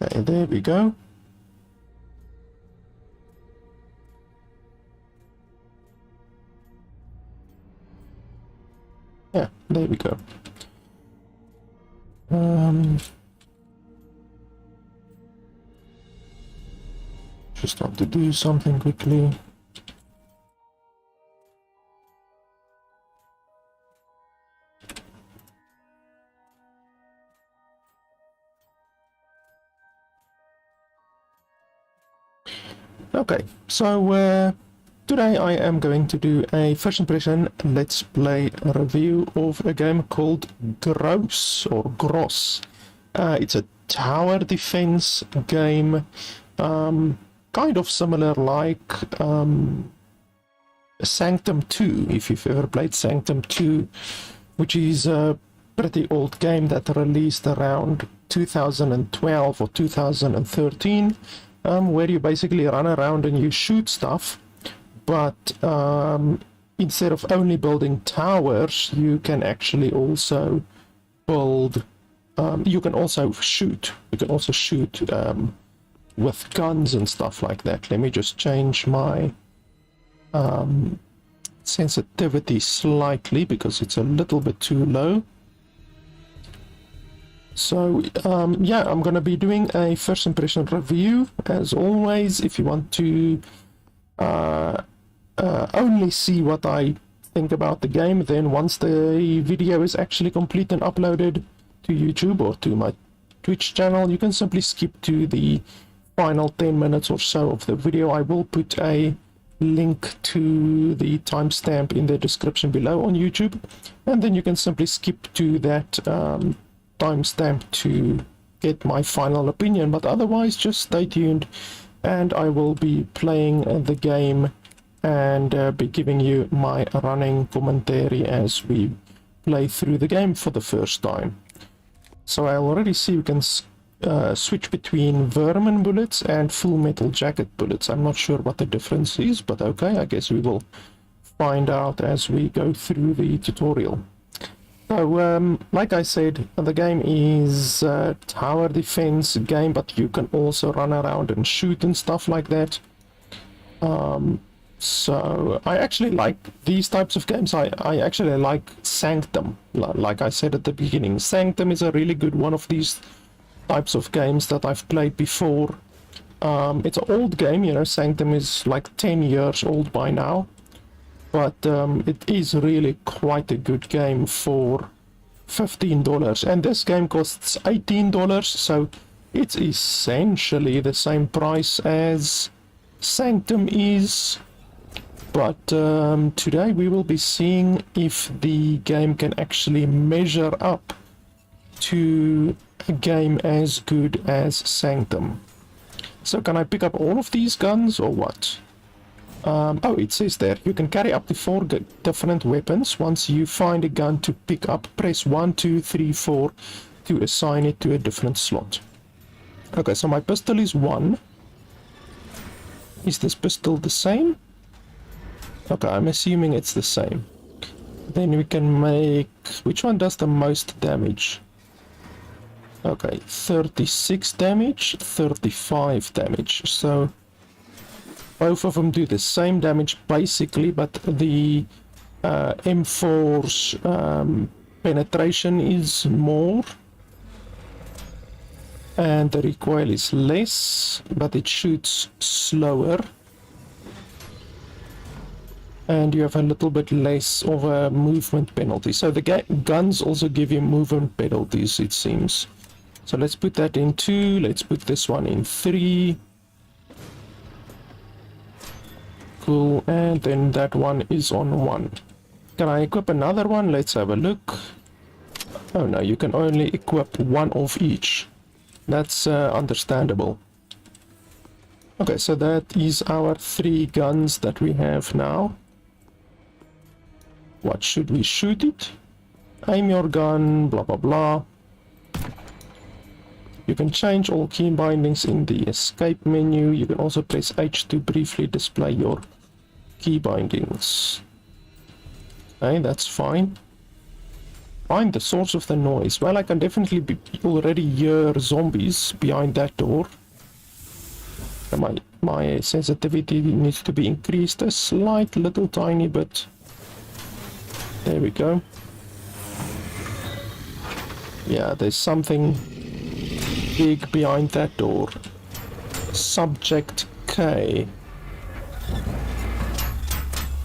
Okay, there we go. Yeah, there we go. Just want to do something quickly. Okay, so today I am going to do a first impression let's play review of a game called Gross. It's a tower defense game, kind of similar like Sanctum 2, if you've ever played Sanctum 2, which is a pretty old game that released around 2012 or 2013, where you basically run around and you shoot stuff, but instead of only building towers, you can actually also build, you can also shoot with guns and stuff like that. Let me just change my sensitivity slightly because it's a little bit too low. So yeah, I'm gonna be doing a first impression review as always. If you want to only see what I think about the game, then once the video is actually complete and uploaded to YouTube or to my Twitch channel, you can simply skip to the final 10 minutes or so of the video. I will put a link to the timestamp in the description below on YouTube, and then you can simply skip to that timestamp to get my final opinion. But otherwise, just stay tuned and I will be playing the game and be giving you my running commentary as we play through the game for the first time. So I already see you can switch between vermin bullets and full metal jacket bullets. I'm not sure what the difference is, but okay, I guess we will find out as we go through the tutorial. So like I said, the game is a tower defense game, but you can also run around and shoot and stuff like that. So I actually like these types of games. I actually like Sanctum. Like I said at the beginning, Sanctum is a really good one of these types of games that I've played before. It's an old game, you know, Sanctum is like 10 years old by now, but it is really quite a good game for $15, and this game costs $18, so it's essentially the same price as Sanctum is. But today we will be seeing if the game can actually measure up to a game as good as Sanctum. So can I pick up all of these guns or what? Oh, it says there you can carry up to 4 different weapons. Once you find a gun to pick up, press 1, 2, 3, 4 to assign it to a different slot. Okay, so my pistol is 1. Is this pistol the same? Okay, I'm assuming it's the same. Then we can make... which one does the most damage? Okay, 36 damage, 35 damage. So both of them do the same damage basically, but the M4's penetration is more. And the recoil is less, but it shoots slower. And you have a little bit less of a movement penalty. So the guns also give you movement penalties, it seems. So let's put that in 2. Let's put this one in 3. Cool. And then that one is on 1. Can I equip another one? Let's have a look. Oh no, you can only equip one of each. That's understandable. Okay, so that is our 3 guns that we have now. What should we shoot it? Aim your gun, blah blah blah. You can change all key bindings in the escape menu. You can also press H to briefly display your key bindings. Okay, that's fine. Find the source of the noise. Well, I can definitely already hear zombies behind that door. My sensitivity needs to be increased a slight little tiny bit. There we go. Yeah, there's something big behind that door. Subject K.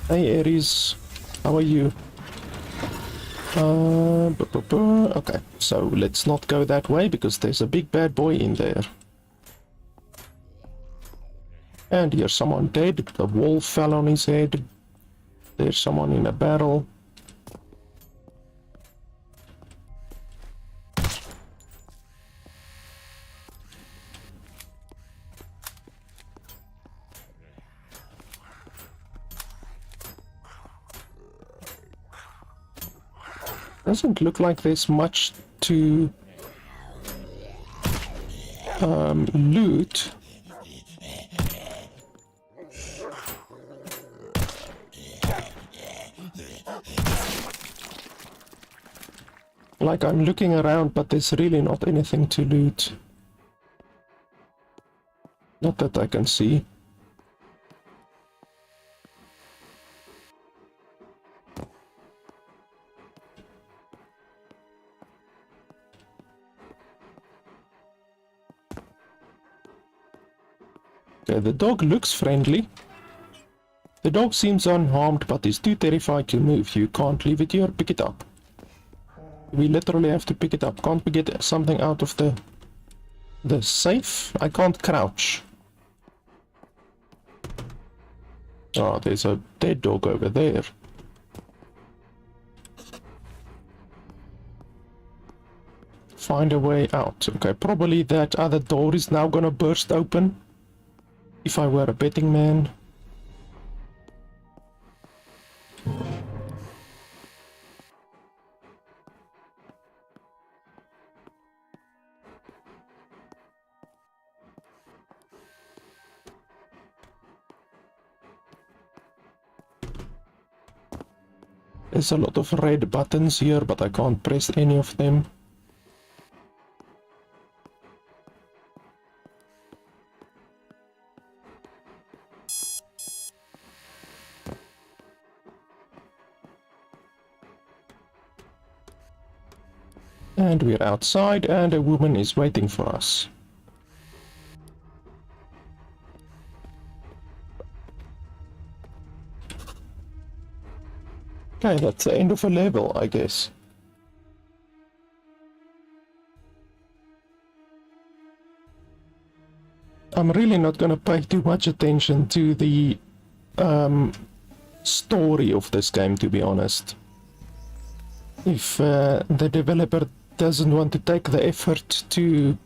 Hey Aries, how are you? Okay, so let's not go that way because there's a big bad boy in there. And here's someone dead. The wall fell on his head. There's someone in a barrel. Doesn't look like there's much to loot. Like, I'm looking around, but there's really not anything to loot. Not that I can see. Okay, the dog looks friendly. The dog seems unharmed, but is too terrified to move. You can't leave it here. Pick it up. We literally have to pick it up. Can't we get something out of the safe? I can't crouch. Oh, there's a dead dog over there. Find a way out. Okay, probably that other door is now gonna burst open. If I were a betting man. There's a lot of red buttons here, but I can't press any of them. And we're outside, and a woman is waiting for us. Okay, that's the end of a level, I guess. I'm really not gonna pay too much attention to the story of this game, to be honest. If the developer doesn't want to take the effort to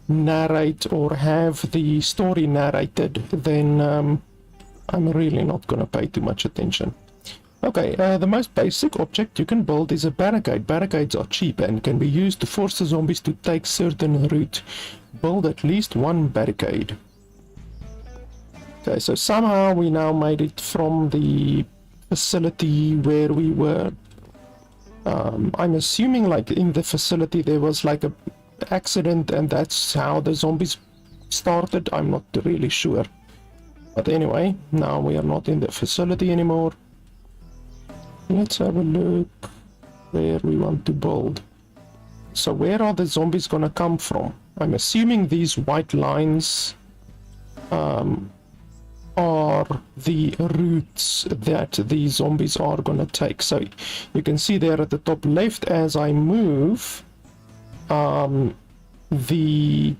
narrate or have the story narrated, then I'm really not gonna pay too much attention. Okay, the most basic object you can build is a barricade. Barricades are cheap and can be used to force the zombies to take certain route. Build at least one barricade. Okay, so somehow we now made it from the facility where we were. I'm assuming like in the facility there was like a accident and that's how the zombies started. I'm not really sure. But anyway, now we are not in the facility anymore. Let's have a look where we want to build. So where are the zombies gonna come from? I'm assuming these white lines are the routes that the zombies are gonna take. So you can see there at the top left, as I move, the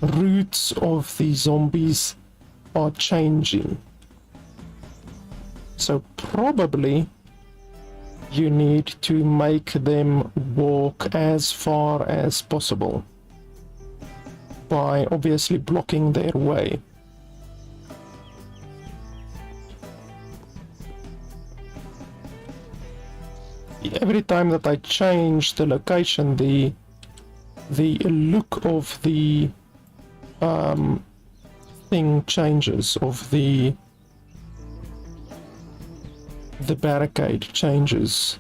routes of the zombies are changing. So probably you need to make them walk as far as possible by obviously blocking their way. Every time that I change the location, the look of the thing changes, of the barricade changes.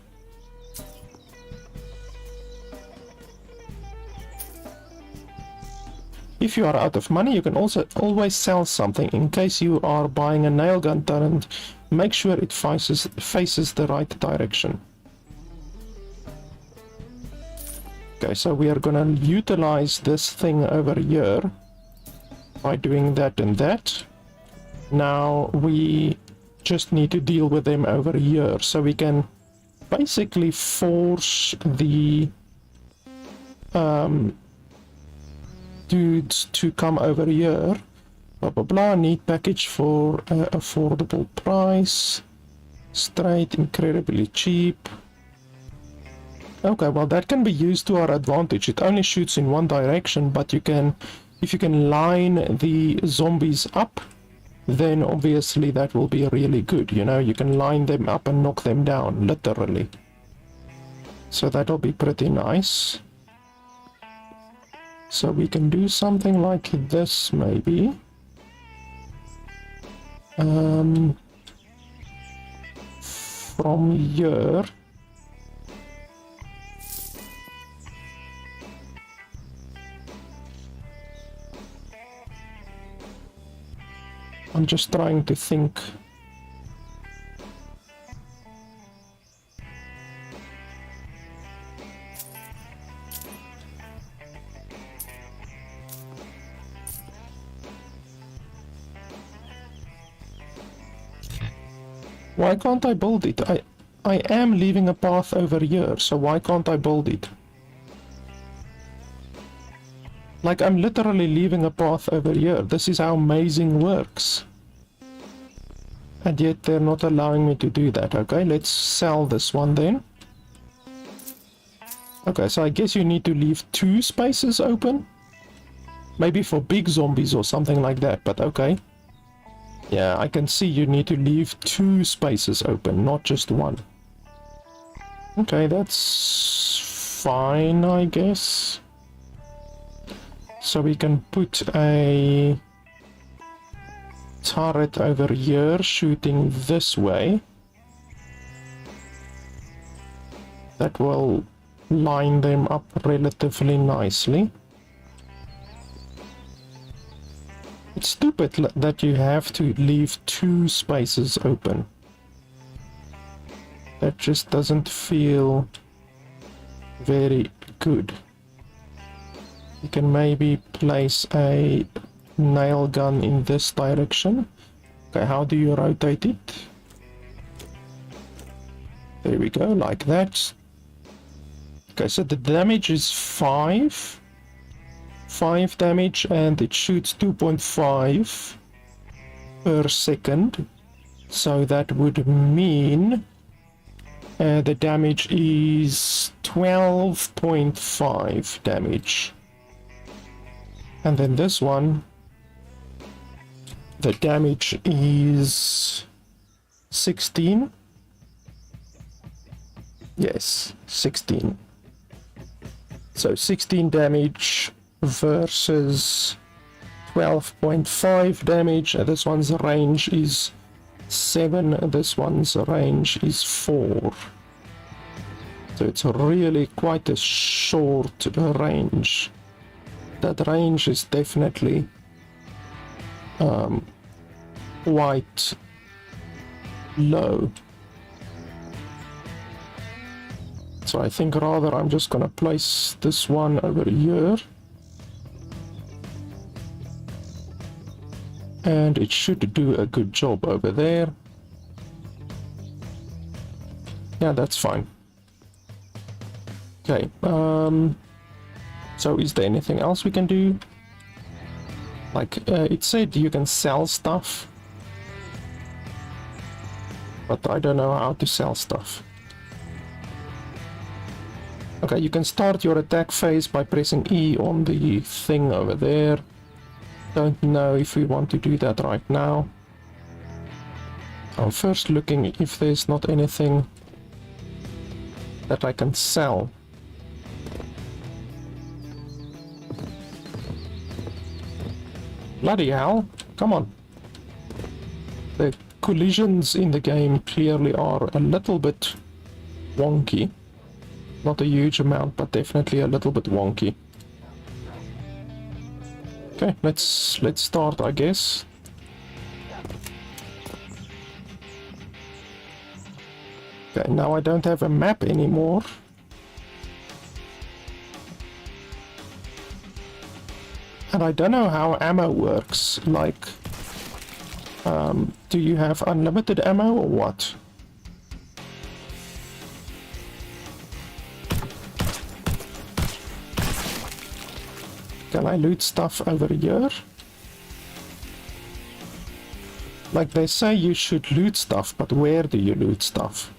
If you are out of money, you can also always sell something. In case you are buying a nail gun turret, make sure it faces the right direction. Okay, so we are gonna utilize this thing over here by doing that and that. Now we just need to deal with them over here, so we can basically force the dudes to come over here. Blah blah blah. Need package for affordable price. Straight, incredibly cheap. Okay, well that can be used to our advantage. It only shoots in one direction, but you can, if you can line the zombies up, then obviously that will be really good. You know, you can line them up and knock them down, literally. So that'll be pretty nice. So we can do something like this, maybe. From here. I'm just trying to think. Why can't I build it? I am leaving a path over here, so why can't I build it? Like, I'm literally leaving a path over here. This is how amazing works. And yet they're not allowing me to do that. Okay, let's sell this one then. Okay, so I guess you need to leave 2 spaces open. Maybe for big zombies or something like that, but okay. Yeah, I can see you need to leave 2 spaces open, not just 1. Okay, that's fine, I guess. So we can put a turret over here shooting this way. That will line them up relatively nicely. It's stupid that you have to leave 2 spaces open. That just doesn't feel very good. You can maybe place a nail gun in this direction. Okay, how do you rotate it? There we go, like that. Okay, so the damage is 5 damage, and it shoots 2.5 per second. So that would mean the damage is 12.5 damage. And then this one, the damage is 16. Yes, 16. So 16 damage versus 12.5 damage. This one's range is 7, this one's range is 4. So it's really quite a short range. That range is definitely quite low. So I think rather I'm just gonna place this one over here. And it should do a good job over there. Yeah, that's fine. Okay, so is there anything else we can do? Like, it said you can sell stuff. But I don't know how to sell stuff. Okay, you can start your attack phase by pressing E on the thing over there. Don't know if we want to do that right now. I'm first looking if there's not anything that I can sell. Bloody hell, come on. The collisions in the game clearly are a little bit wonky. Not a huge amount, but definitely a little bit wonky. Okay, let's start, I guess. Okay, now I don't have a map anymore. And I don't know how ammo works, like, do you have unlimited ammo or what? Can I loot stuff over here? Like, they say you should loot stuff, but where do you loot stuff?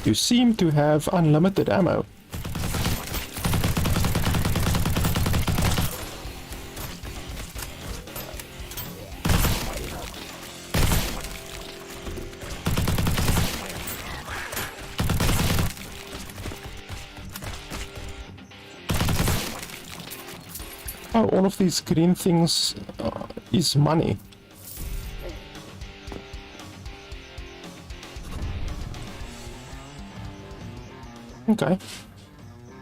You seem to have unlimited ammo. Oh, all of these green things is money. Okay,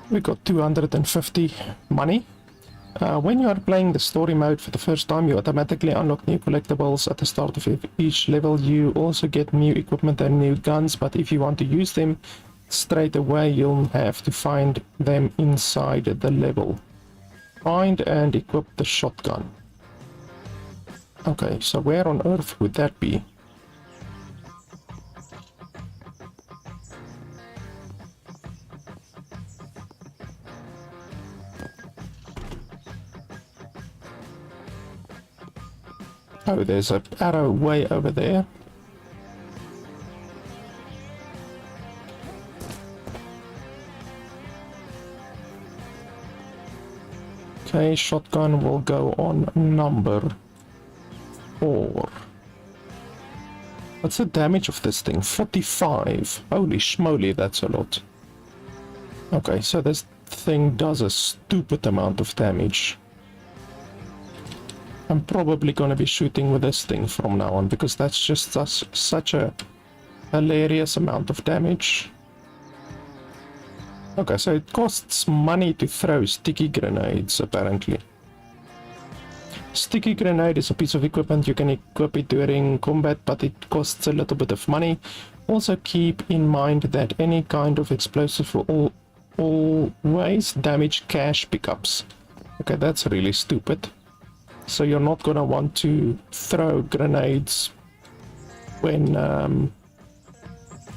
we got 250 money. When you are playing the story mode for the first time, you automatically unlock new collectibles at the start of each level. You also get new equipment and new guns, but if you want to use them straight away, you'll have to find them inside the level. Find and equip the shotgun. Okay, so where on earth would that be? Oh, there's an arrow way over there. Okay, shotgun will go on number 4. What's the damage of this thing? 45. Holy schmoly, that's a lot. Okay, so this thing does a stupid amount of damage. I'm probably gonna be shooting with this thing from now on, because that's just such a hilarious amount of damage. Okay, so it costs money to throw sticky grenades, apparently. Sticky grenade is a piece of equipment. You can equip it during combat, but it costs a little bit of money. Also keep in mind that any kind of explosive will always damage cache pickups. Okay, that's really stupid. So you're not gonna want to throw grenades when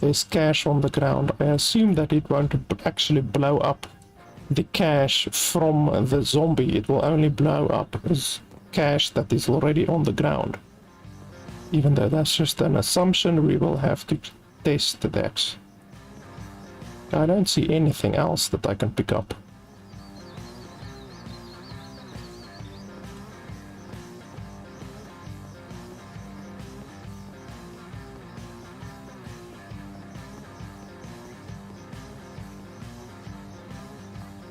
there's cache on the ground. I assume that it won't actually blow up the cache from the zombie. It will only blow up cache that is already on the ground. Even though that's just an assumption, we will have to test that. I don't see anything else that I can pick up.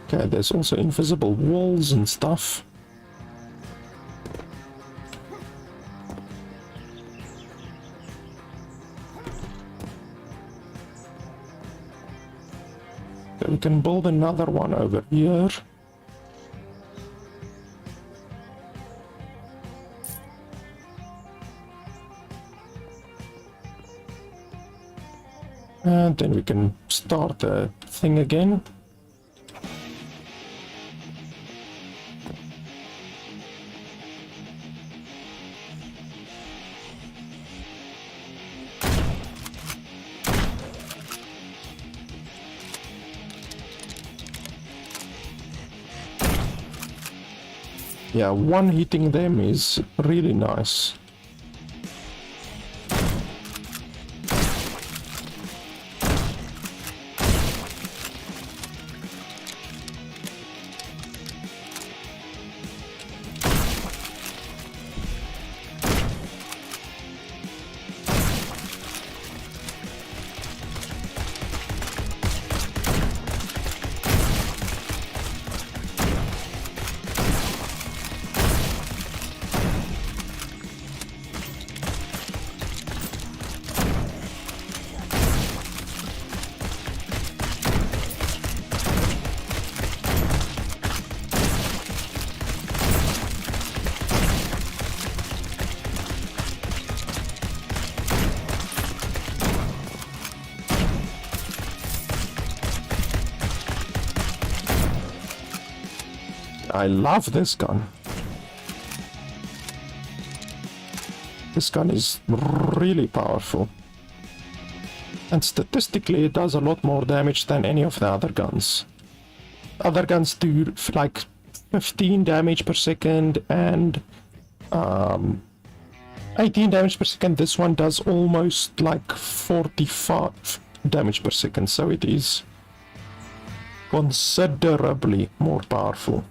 Okay, there's also invisible walls and stuff. Okay, we can build another one over here. And then we can start the thing again. Yeah, one hitting them is really nice. I love this gun. This gun is really powerful. And statistically it does a lot more damage than any of the other guns. Other guns do like 15 damage per second and 18 damage per second. This one does almost like 45 damage per second, so it is considerably more powerful.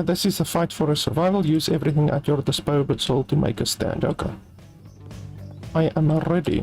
This is a fight for a survival. Use everything at your disposal to make a stand. Okay. I am ready.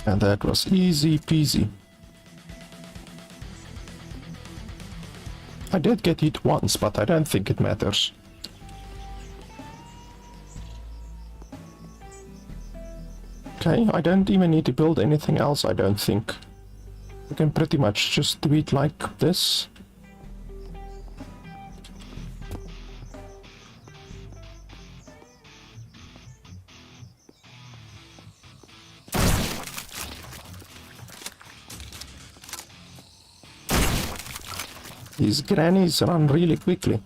And that was easy peasy. I did get hit once, but I don't think it matters. Okay, I don't even need to build anything else, I don't think. I can pretty much just do it like this. These grannies run really quickly.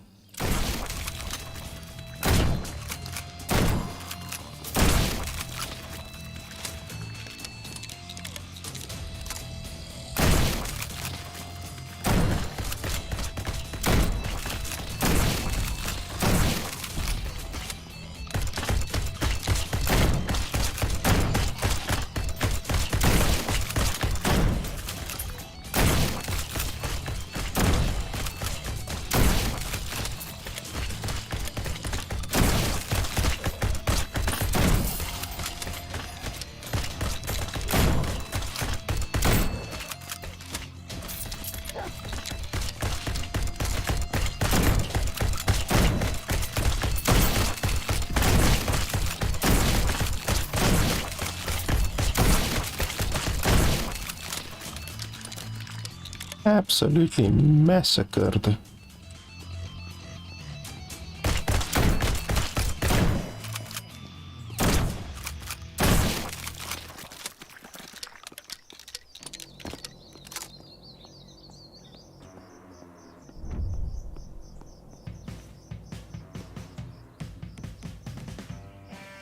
Absolutely massacred.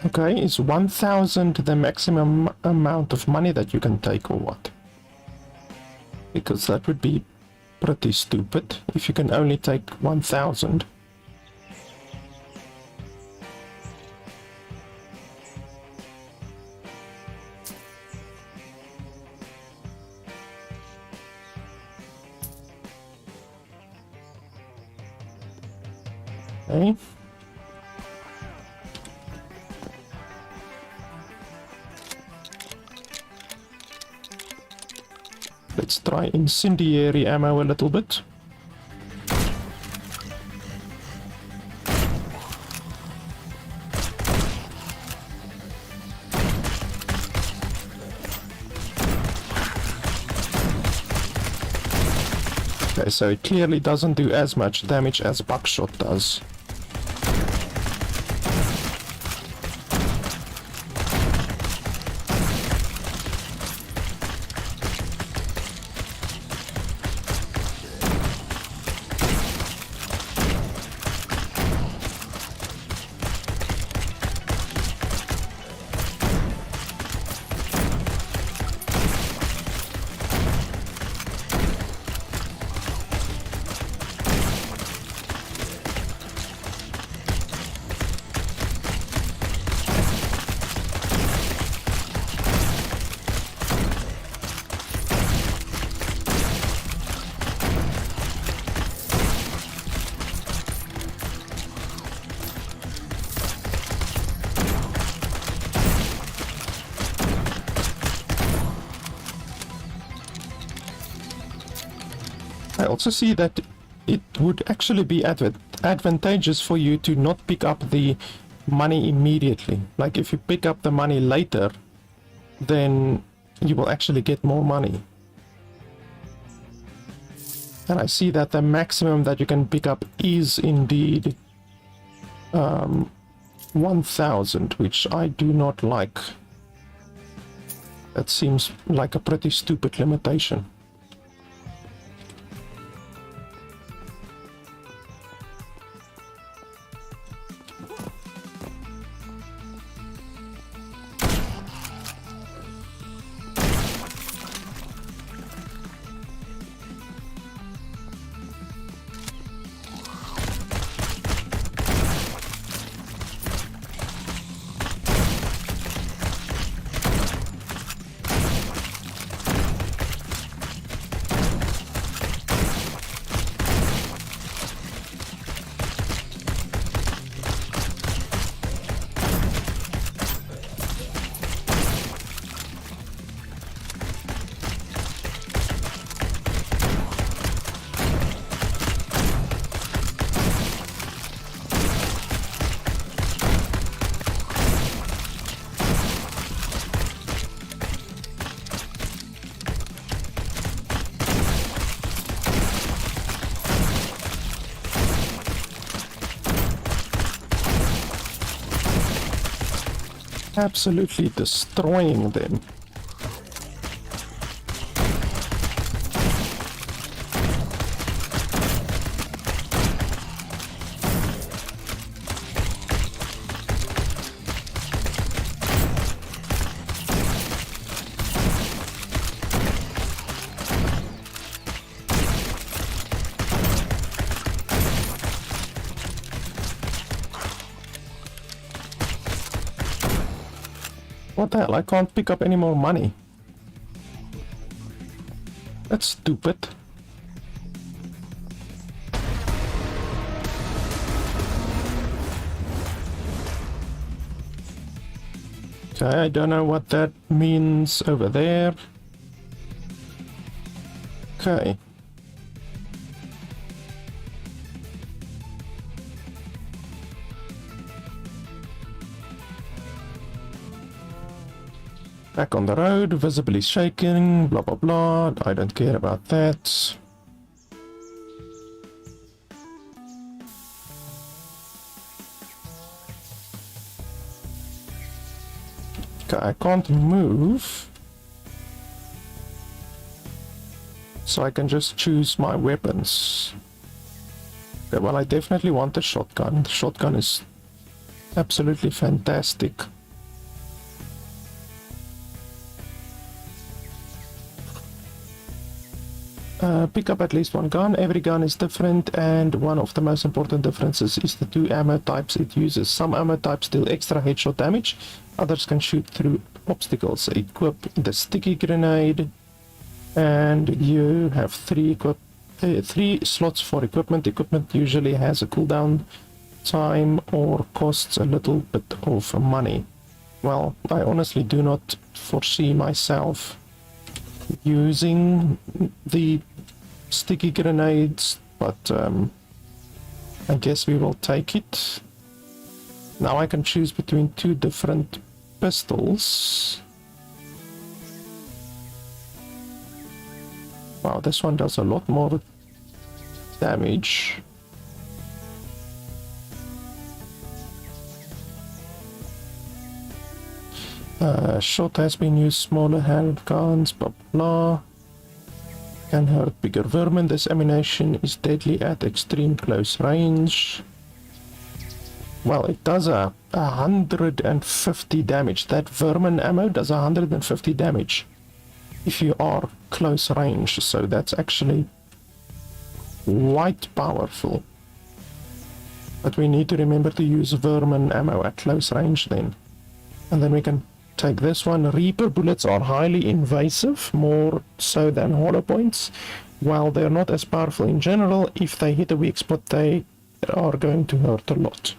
Okay, is 1,000 the maximum amount of money that you can take or what? Because that would be pretty stupid if you can only take 1,000. Okay. Let's try incendiary ammo a little bit. Okay, so it clearly doesn't do as much damage as buckshot does. I also see that it would actually be advantageous for you to not pick up the money immediately. Like if you pick up the money later, then you will actually get more money. And I see that the maximum that you can pick up is indeed 1000, which I do not like. That seems like a pretty stupid limitation. Absolutely destroying them. What the hell? I can't pick up any more money. That's stupid. Okay, I don't know what that means over there. Okay. Back on the road, visibly shaking, blah blah blah. I don't care about that. Okay, I can't move. So I can just choose my weapons. Okay, well, I definitely want the shotgun. The shotgun is absolutely fantastic. Pick up at least one gun. Every gun is different, and one of the most important differences is the two ammo types it uses. Some ammo types deal extra headshot damage, others can shoot through obstacles. Equip the sticky grenade, and you have three slots for equipment. Equipment usually has a cooldown time or costs a little bit of money. Well, I honestly do not foresee myself using the sticky grenades, but I guess we will take it. Now I can choose between two different pistols. Wow, this one does a lot more damage. Shot has been used, smaller hand guns, blah blah. Can hurt bigger vermin. This ammunition is deadly at extreme close range. Well, it does 150 damage. That vermin ammo does 150 damage if you are close range, so that's actually quite powerful. But we need to remember to use vermin ammo at close range then. And then we can take this one. Reaper bullets are highly invasive, more so than hollow points. While they're not as powerful in general, if they hit a weak spot, they are going to hurt a lot.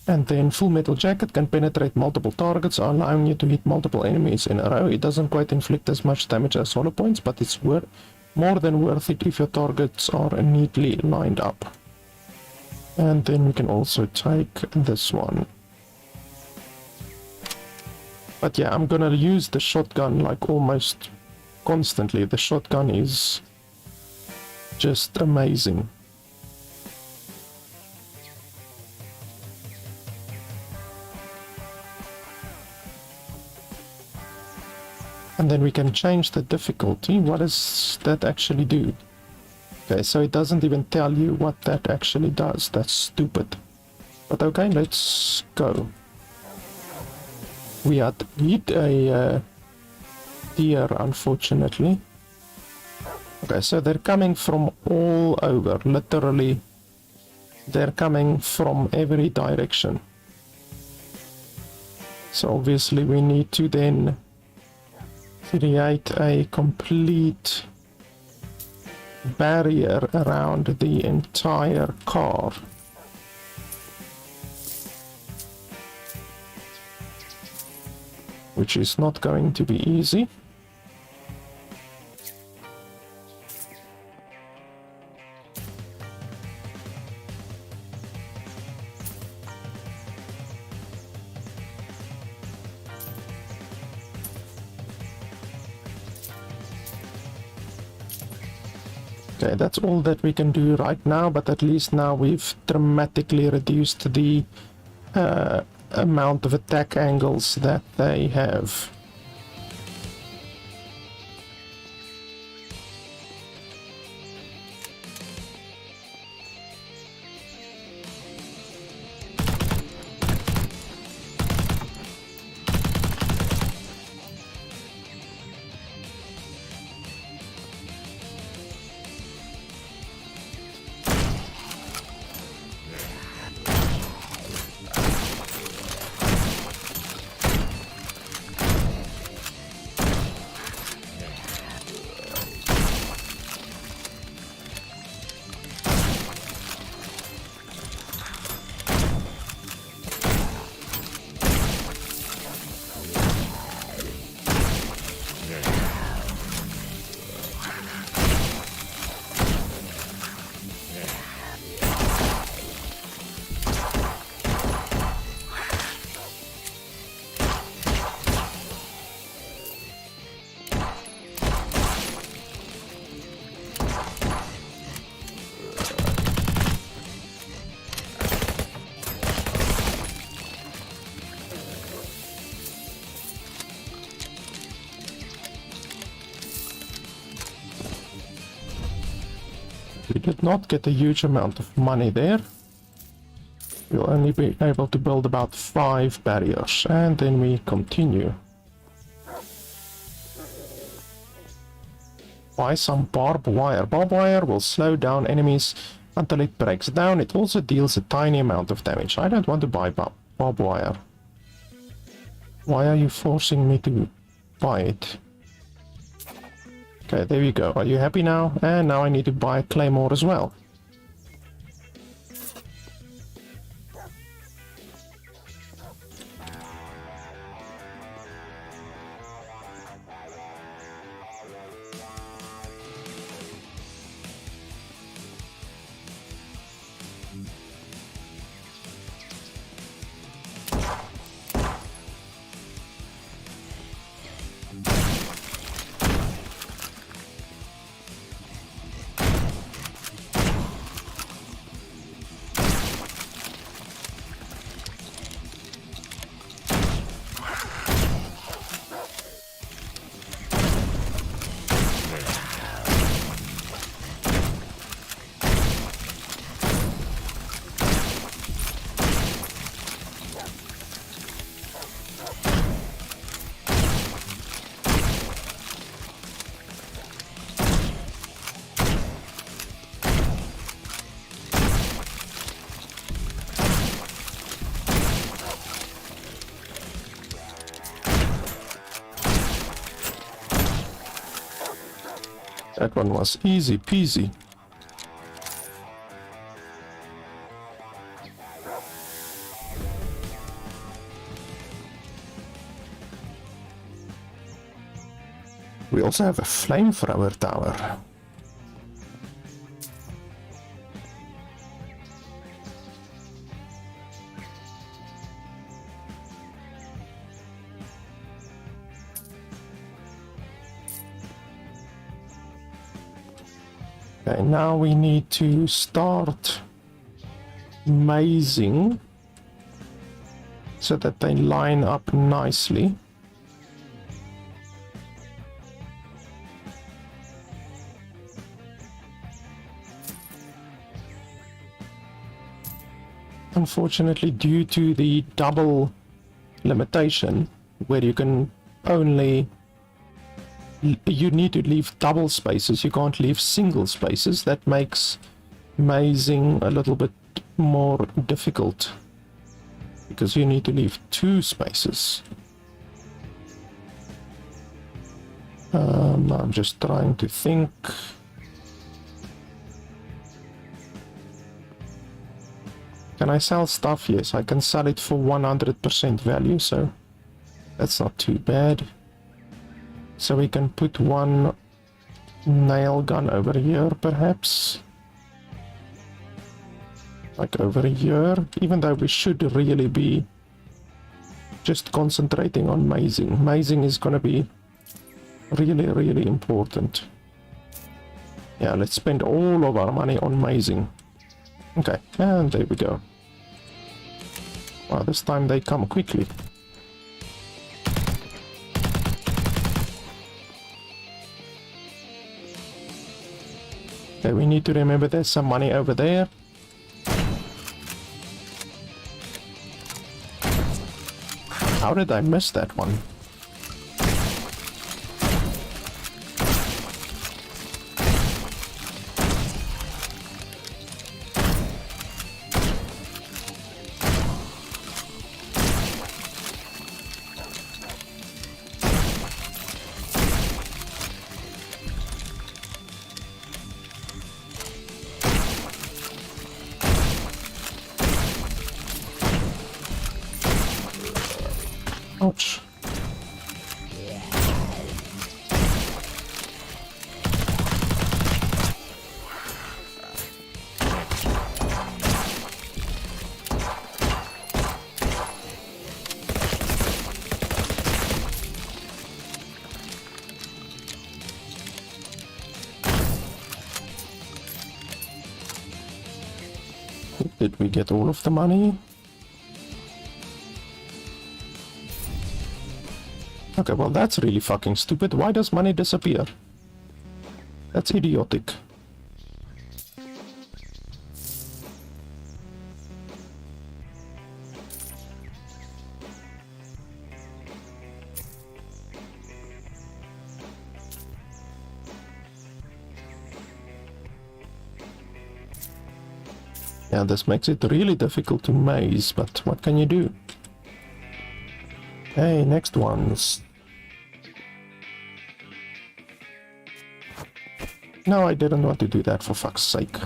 And then Full Metal Jacket can penetrate multiple targets, allowing you to hit multiple enemies in a row. It doesn't quite inflict as much damage as hollow points, but it's more than worth it if your targets are neatly lined up. And then we can also take this one. But yeah, I'm gonna use the shotgun like almost constantly. The shotgun is just amazing. And then we can change the difficulty. What does that actually do? Okay, so it doesn't even tell you what that actually does. That's stupid. But okay, let's go. We had hit a deer, unfortunately. Okay, so they're coming from all over. Literally, they're coming from every direction. So obviously we need to then create a complete barrier around the entire car. Which is not going to be easy. Okay, that's all that we can do right now, but at least now we've dramatically reduced the amount of attack angles that they have. We did not get a huge amount of money there. We'll only be able to build about 5 barriers, and then we continue. Buy some barbed wire. Barbed wire will slow down enemies until it breaks down. It also deals a tiny amount of damage. I don't want to buy barbed wire. Why are you forcing me to buy it? Okay, there you go. Are you happy now? And now I need to buy a claymore as well. That one was easy peasy. We also have a flamethrower tower. Okay, now we need to start mazing so that they line up nicely. Unfortunately, due to the double limitation, where you can only, you need to leave double spaces, you can't leave single spaces, that makes mazing a little bit more difficult, because you need to leave 2 spaces. I'm just trying to think. Can I sell stuff? Yes, I can sell it for 100% value, so that's not too bad. So we can put one nail gun over here, perhaps. Like over here, even though we should really be just concentrating on mazing. Mazing is gonna be really, really important. Yeah, let's spend all of our money on mazing. Okay, and there we go. Wow, this time they come quickly. Okay, we need to remember there's some money over there. How did I miss that one? Ouch. Did we get all of the money? Okay, well that's really fucking stupid. Why does money disappear? That's idiotic. Yeah, this makes it really difficult to maze, but what can you do? Hey, next ones. No, I didn't want to do that, for fuck's sake.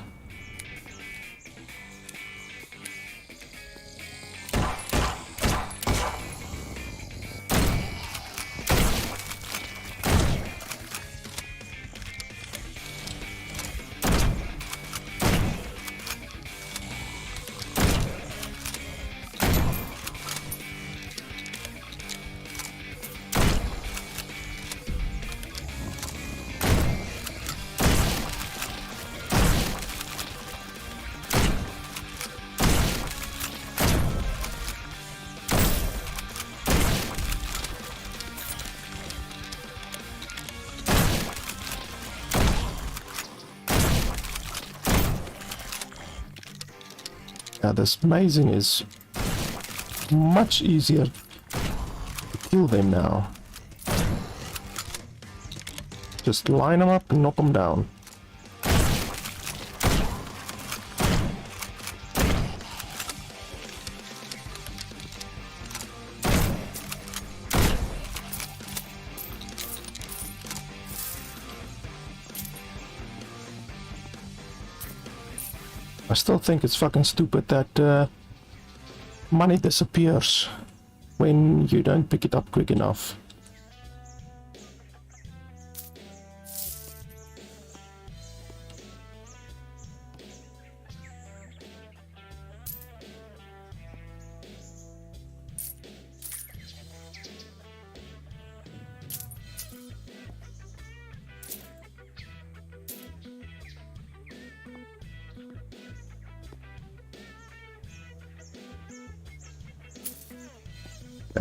Yeah, this mazing is much easier to kill them now. Just line them up and knock them down. I still think it's fucking stupid that money disappears when you don't pick it up quick enough.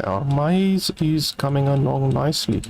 Our maze is coming along nicely.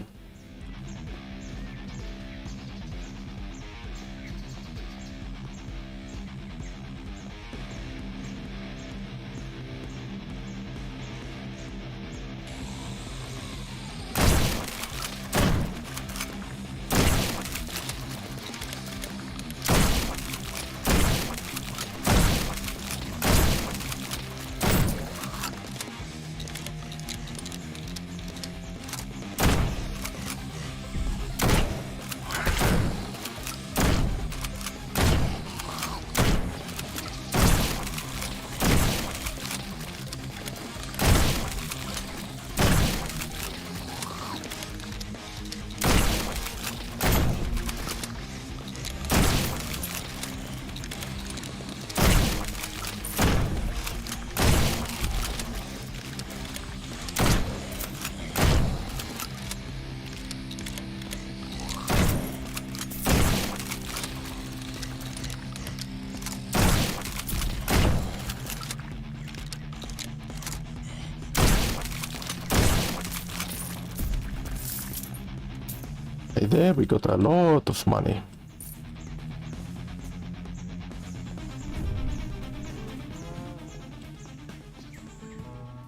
There we got a lot of money.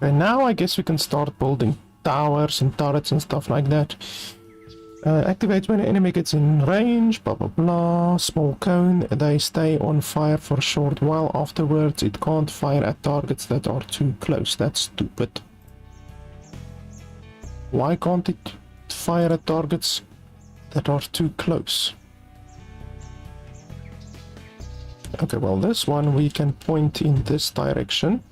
And now I guess we can start building towers and turrets and stuff like that. Activates when an enemy gets in range, blah blah blah. Small cone, they stay on fire for a short while. Afterwards it can't fire at targets that are too close. That's stupid. Why can't it fire at targets that are too close? Okay, well this one we can point in this direction.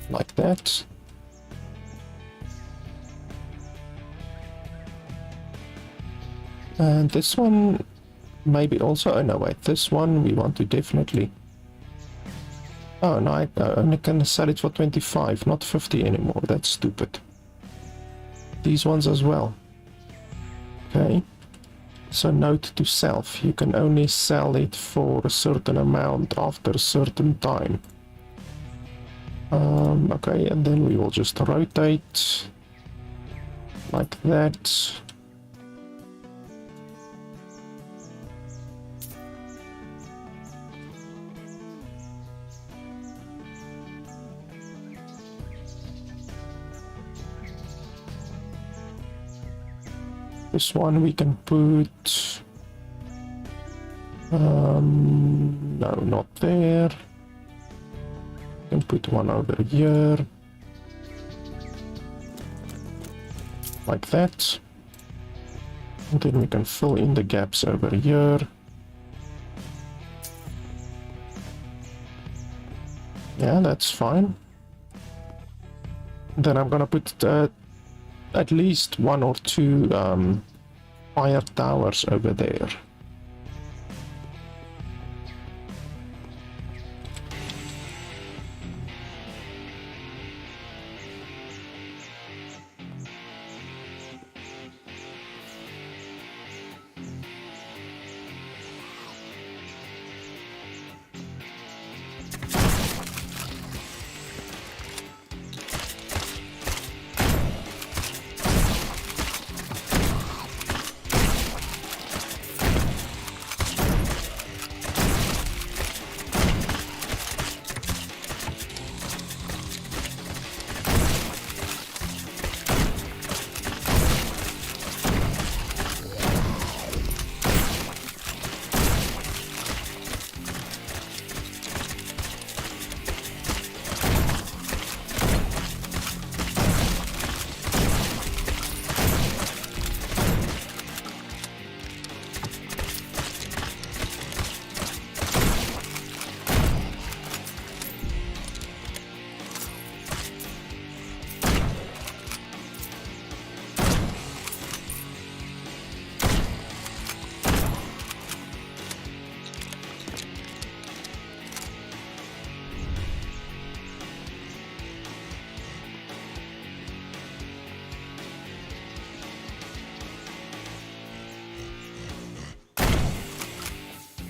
Like that. And this one maybe also, oh no wait, this one we want to definitely, oh no, I only can sell it for 25, not 50 anymore. That's stupid. These ones as well. Okay, so note to self, you can only sell it for a certain amount after a certain time. Okay, and then we will just rotate like that. This one we can put, no, not there. We can put one over here, like that. And then we can fill in the gaps over here. Yeah, that's fine. Then I'm gonna put at least one or two fire towers over there.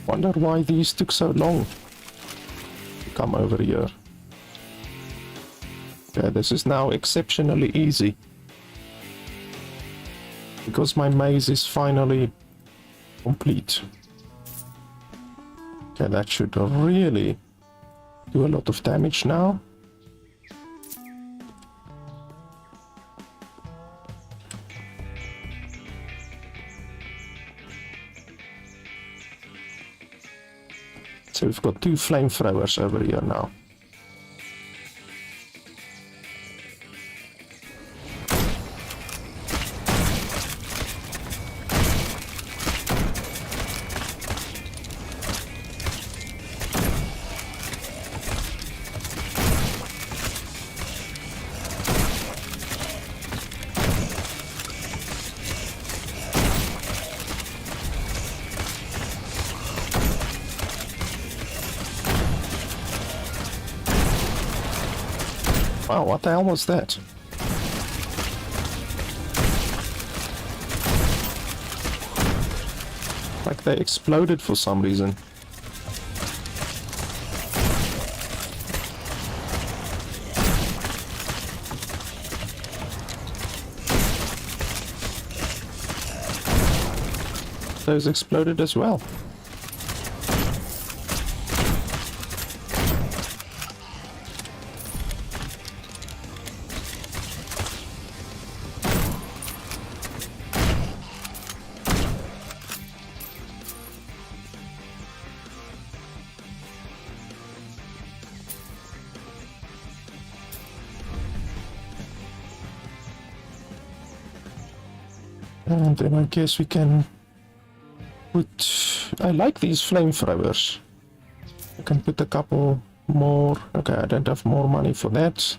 Wonder why these took so long to come over here. Okay, this is now exceptionally easy. Because my maze is finally complete. Okay, that should really do a lot of damage now. So we've got 2 flamethrowers over here now. Wow, what the hell was that? Like they exploded for some reason. Those exploded as well. And then I guess we can put... I like these flamethrowers. I can put a couple more. Okay, I don't have more money for that.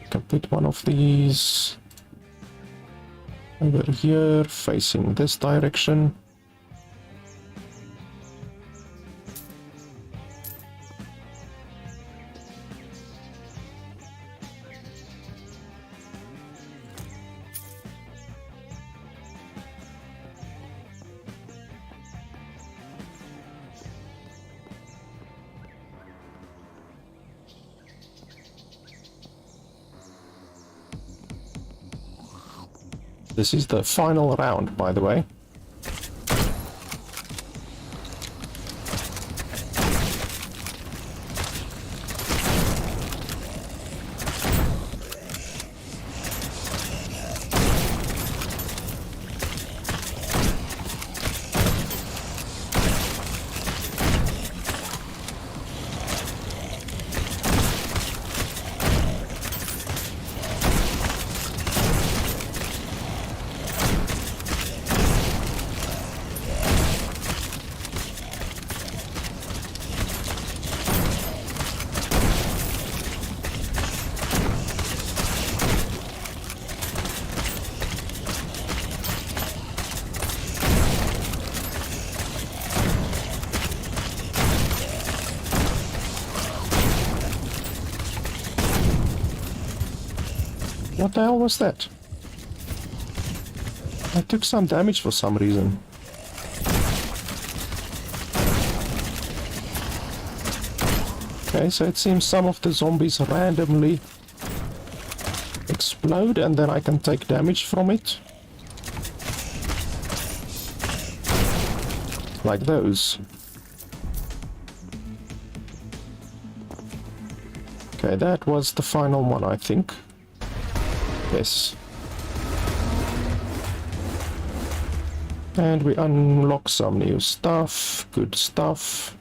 I can put one of these over here, facing this direction. This is the final round, by the way. What the hell was that? I took some damage for some reason. Okay, so it seems some of the zombies randomly explode and then I can take damage from it. Like those. Okay, that was the final one, I think. Yes. And we unlock some new stuff. Good stuff.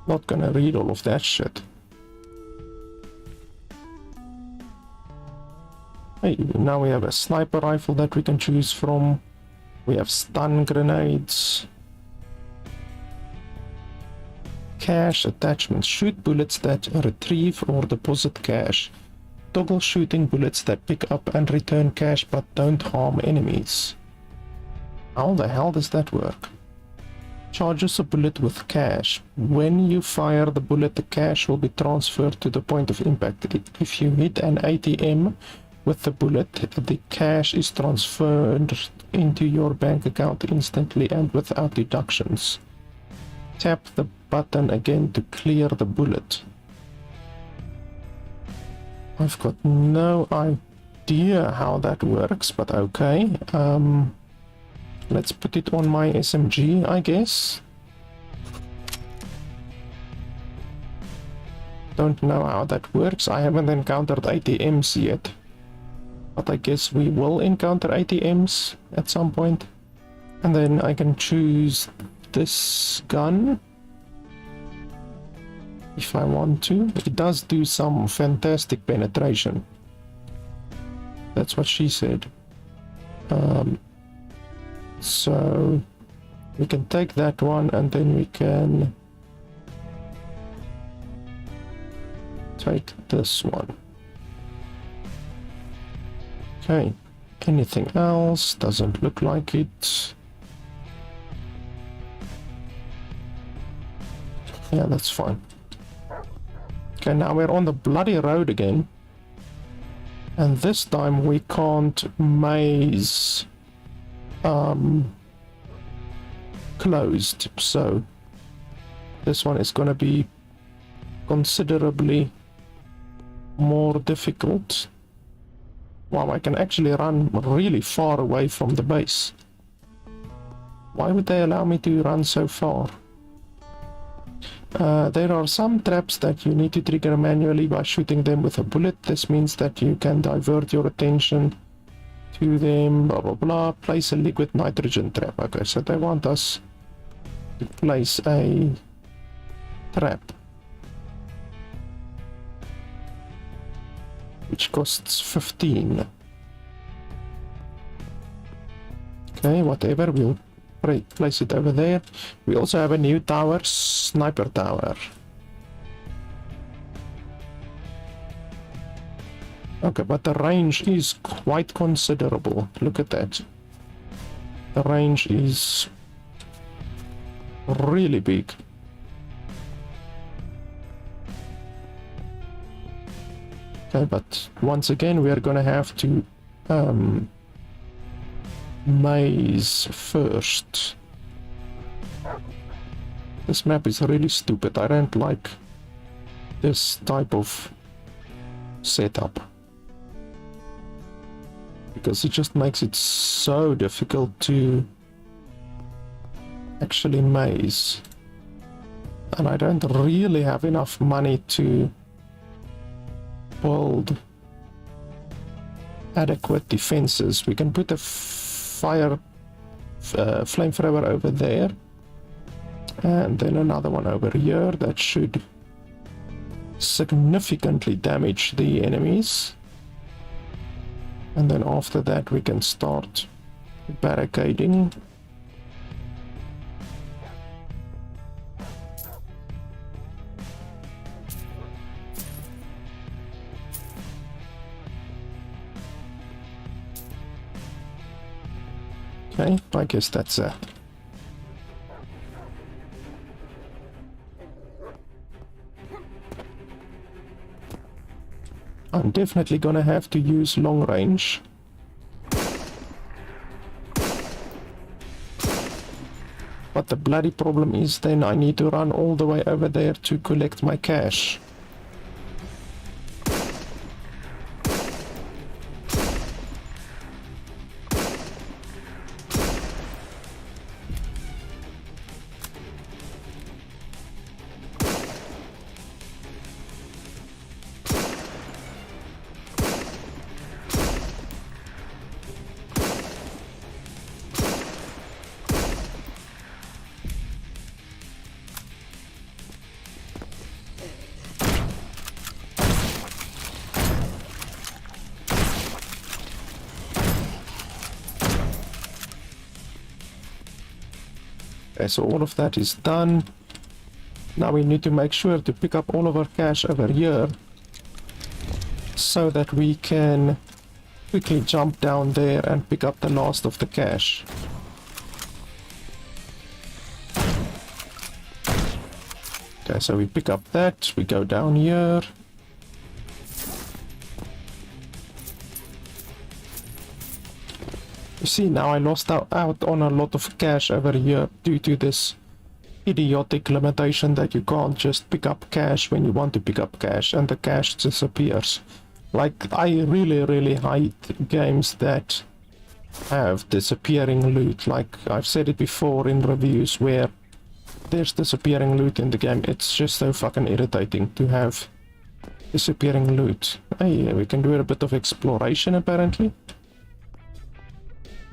Not gonna read all of that shit. Hey, now we have a sniper rifle that we can choose from. We have stun grenades. Cache attachments. Shoot bullets that retrieve or deposit cache. Toggle shooting bullets that pick up and return cache but don't harm enemies. How the hell does that work? Charges a bullet with cash. When you fire the bullet, the cash will be transferred to the point of impact. If you hit an ATM with the bullet, the cash is transferred into your bank account instantly and without deductions. Tap the button again to clear the bullet. I've got no idea how that works, but okay. Let's put it on my SMG, I guess. Don't know how that works. I haven't encountered ATMs yet. But I guess we will encounter ATMs at some point. And then I can choose this gun if I want to. It does do some fantastic penetration. That's what she said. So we can take that one, and then we can take this one. Okay, anything else? Doesn't look like it. Yeah, that's fine. Okay, now we're on the bloody road again. And this time we can't maze closed, so this one is going to be considerably more difficult. Wow, I can actually run really far away from the base. Why would they allow me to run so far? There are some traps that you need to trigger manually by shooting them with a bullet. This means that you can divert your attention to them, blah blah blah. Place a liquid nitrogen trap. Okay, so they want us to place a trap, which costs 15. Okay, whatever, we'll place it over there. We also have a new tower, sniper tower. Okay, but the range is quite considerable. Look at that. The range is really big. Okay, but once again we are gonna have to maze first. This map is really stupid. I don't like this type of setup, because it just makes it so difficult to actually maze. And I don't really have enough money to build adequate defenses. We can put a flamethrower over there, and then another one over here that should significantly damage the enemies. And then after that we can start barricading. Okay, I guess that's it. I'm definitely gonna have to use long range. But the bloody problem is then I need to run all the way over there to collect my cash. Okay, so all of that is done. Now we need to make sure to pick up all of our cash over here so that we can quickly jump down there and pick up the last of the cash. Okay, so we pick up that, we go down here. You see, now I lost out on a lot of cash over here due to this idiotic limitation that you can't just pick up cash when you want to pick up cash and the cash disappears. Like, I really hate games that have disappearing loot. Like, I've said it before in reviews where there's disappearing loot in the game. It's just so fucking irritating to have disappearing loot. Hey, we can do a bit of exploration apparently.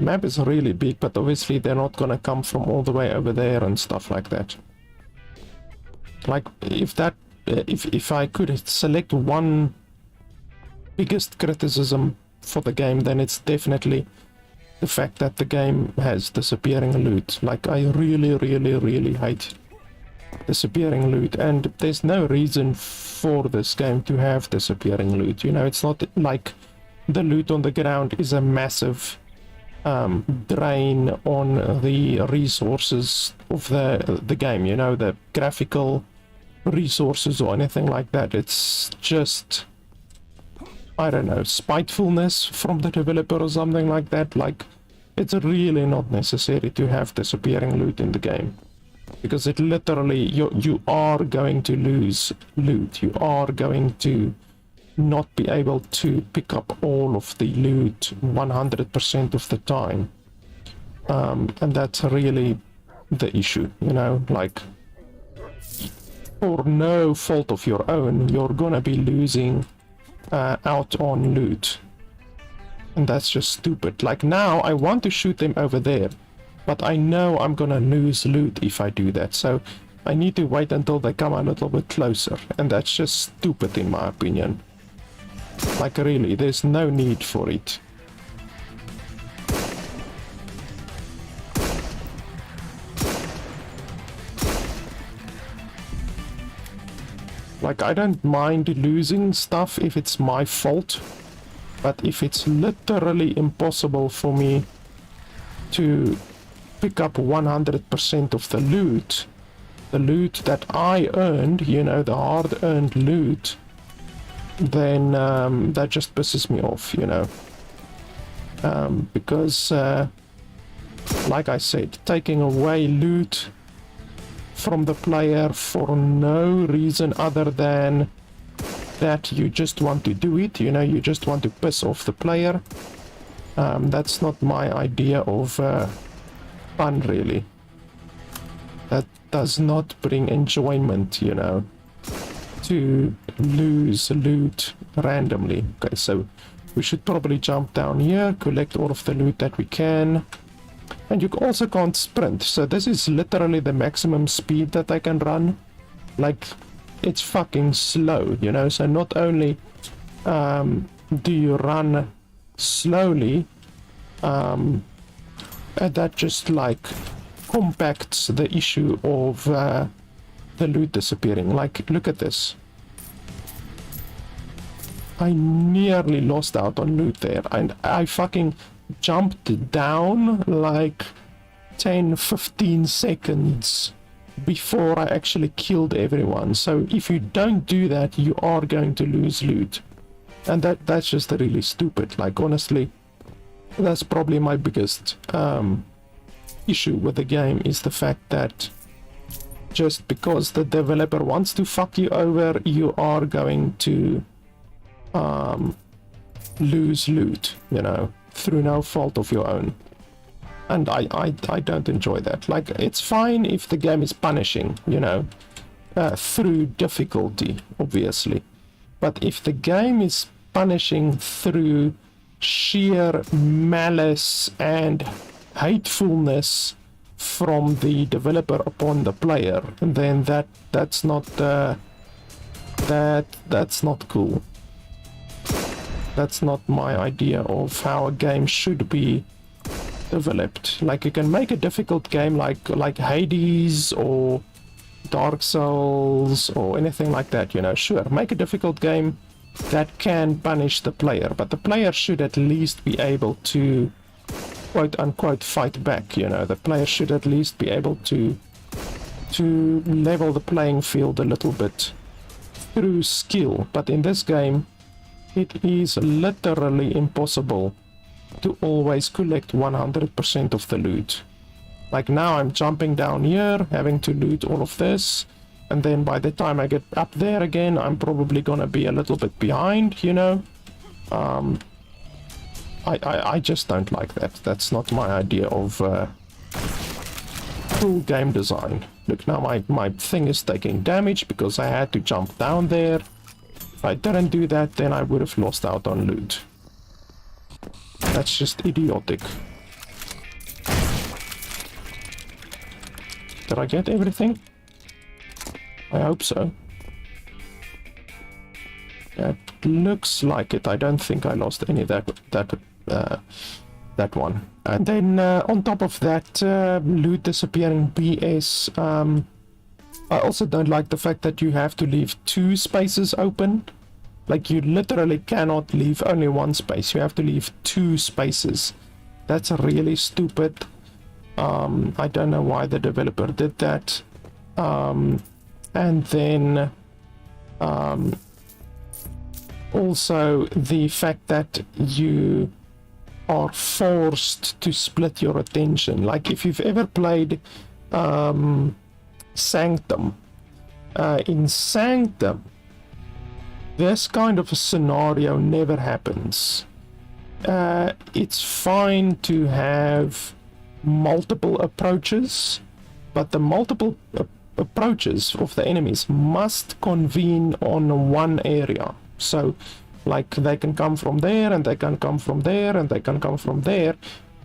Map is really big, but obviously they're not gonna come from all the way over there and stuff like that. Like, if I could select one biggest criticism for the game, then it's definitely the fact that the game has disappearing loot. Like, I really hate disappearing loot, and there's no reason for this game to have disappearing loot. You know, it's not like the loot on the ground is a massive drain on the resources of the game, you know, the graphical resources or anything like that. It's just, I don't know, spitefulness from the developer or something like that. Like, it's really not necessary to have disappearing loot in the game, because it literally, you are going to lose loot. You are going to not be able to pick up all of the loot 100% of the time, and that's really the issue, you know. Like, for no fault of your own, you're gonna be losing out on loot, and that's just stupid. Like, now I want to shoot them over there, but I know I'm gonna lose loot if I do that, so I need to wait until they come a little bit closer, and that's just stupid in my opinion. Like, really, there's no need for it. Like, I don't mind losing stuff if it's my fault, but if it's literally impossible for me to pick up 100% of the loot that I earned, you know, the hard-earned loot, then that just pisses me off, you know. Because, like I said, taking away loot from the player for no reason other than that you just want to do it, you know, you just want to piss off the player, that's not my idea of fun, really. That does not bring enjoyment, you know, to lose loot randomly. Okay, so we should probably jump down here, collect all of the loot that we can. And you also can't sprint, so this is literally the maximum speed that I can run. Like, it's fucking slow, you know. So not only do you run slowly, that just like compacts the issue of the loot disappearing. Like, look at this. I nearly lost out on loot there, and I fucking jumped down like 10-15 seconds before I actually killed everyone. So if you don't do that, you are going to lose loot, and that's just really stupid. Like, honestly, that's probably my biggest issue with the game, is the fact that just because the developer wants to fuck you over, you are going to lose loot, you know, through no fault of your own. And I don't enjoy that. Like, it's fine if the game is punishing, you know, through difficulty, obviously. But if the game is punishing through sheer malice and hatefulness from the developer upon the player, then that's not that's not cool. That's not my idea of how a game should be developed. Like, you can make a difficult game like Hades or Dark Souls or anything like that, you know. Sure, make a difficult game that can punish the player, but the player should at least be able to quote unquote fight back, you know. The player should at least be able to to level the playing field a little bit through skill, but in this game it is literally impossible to always collect 100% of the loot. Like now I'm jumping down here, having to loot all of this, and then by the time I get up there again, I'm probably gonna be a little bit behind, you know. I just don't like that. That's not my idea of cool game design. Look, now my thing is taking damage because I had to jump down there. If I didn't do that, then I would have lost out on loot. That's just idiotic. Did I get everything? I hope so. Yeah, it looks like it. I don't think I lost any that one. And then on top of that, loot disappearing BS. I also don't like the fact that you have to leave 2 spaces open. Like, you literally cannot leave only 1 space. You have to leave 2 spaces. That's really stupid. I don't know why the developer did that. And then also the fact that you are forced to split your attention. Like, if you've ever played Sanctum, in Sanctum this kind of a scenario never happens. It's fine to have multiple approaches, but the multiple approaches of the enemies must convene on one area. So like, they can come from there, and they can come from there, and they can come from there,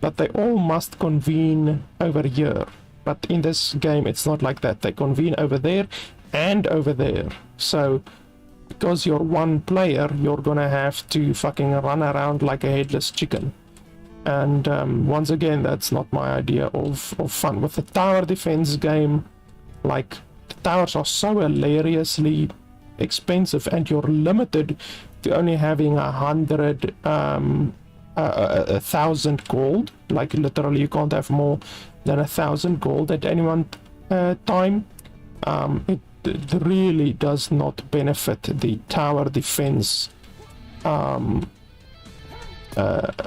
but they all must convene over here. But in this game it's not like that. They convene over there and over there. So because you're one player, you're gonna have to fucking run around like a headless chicken. And once again, that's not my idea of fun. With the tower defense game, like, the towers are so hilariously expensive, and you're limited to only having 1,000 gold. Like, literally you can't have more than 1,000 gold at any one time. It really does not benefit the tower defense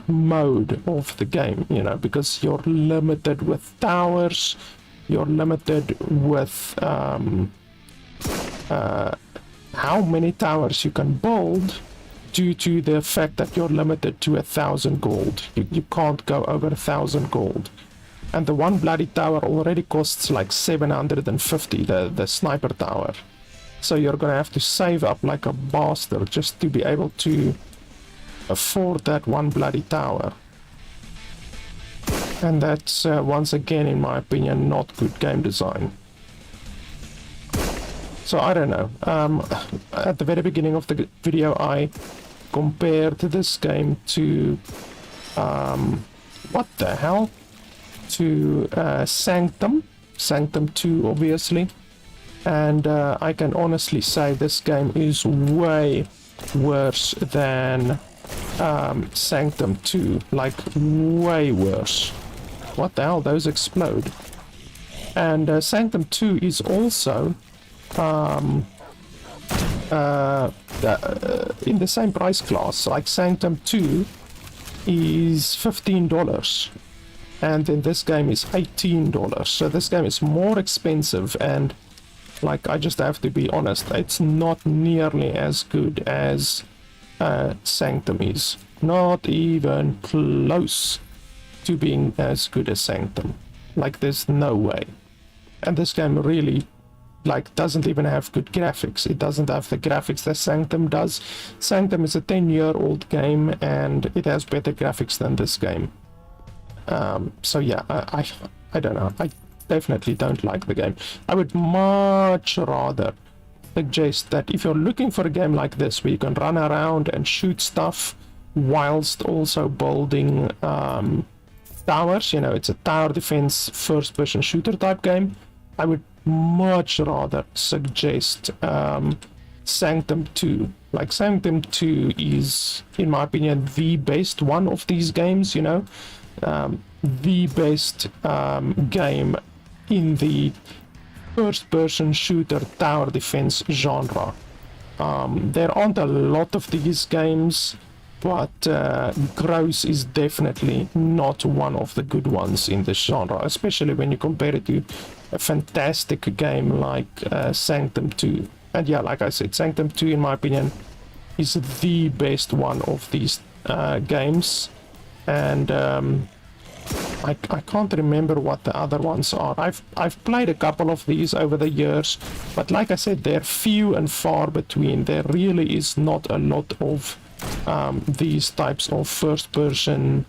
mode of the game, you know, because you're limited with towers, you're limited with how many towers you can build, due to the fact that you're limited to 1,000 gold. You can't go over 1,000 gold. And the one bloody tower already costs like 750, the sniper tower. So you're gonna have to save up like a bastard just to be able to afford that one bloody tower. And that's once again, in my opinion, not good game design. So I don't know. At the very beginning of the video, I compared this game to what the hell? To Sanctum 2, obviously, and I can honestly say this game is way worse than Sanctum 2, like way worse. What the hell, those explode. And Sanctum 2 is also in the same price class. Like, Sanctum 2 is $15, and then this game is $18. So this game is more expensive, and like, I just have to be honest, it's not nearly as good as Sanctum is. Not even close to being as good as Sanctum. Like, there's no way. And this game really, like, doesn't even have good graphics. It doesn't have the graphics that Sanctum does. Sanctum is a 10-year-old game, and it has better graphics than this game. So yeah, I don't know. I definitely don't like the game. I would much rather suggest that if you're looking for a game like this, where you can run around and shoot stuff whilst also building towers, you know, it's a tower defense first-person shooter type game, I would much rather suggest Sanctum 2. Like, Sanctum 2 is, in my opinion, the best one of these games, you know. The best game in the first-person shooter tower defense genre. There aren't a lot of these games, but Gross is definitely not one of the good ones in this genre, especially when you compare it to a fantastic game like Sanctum 2. And yeah, like I said, Sanctum 2, in my opinion, is the best one of these games. And I can't remember what the other ones are. I've played a couple of these over the years, but like I said, they're few and far between. There really is not a lot of these types of first-person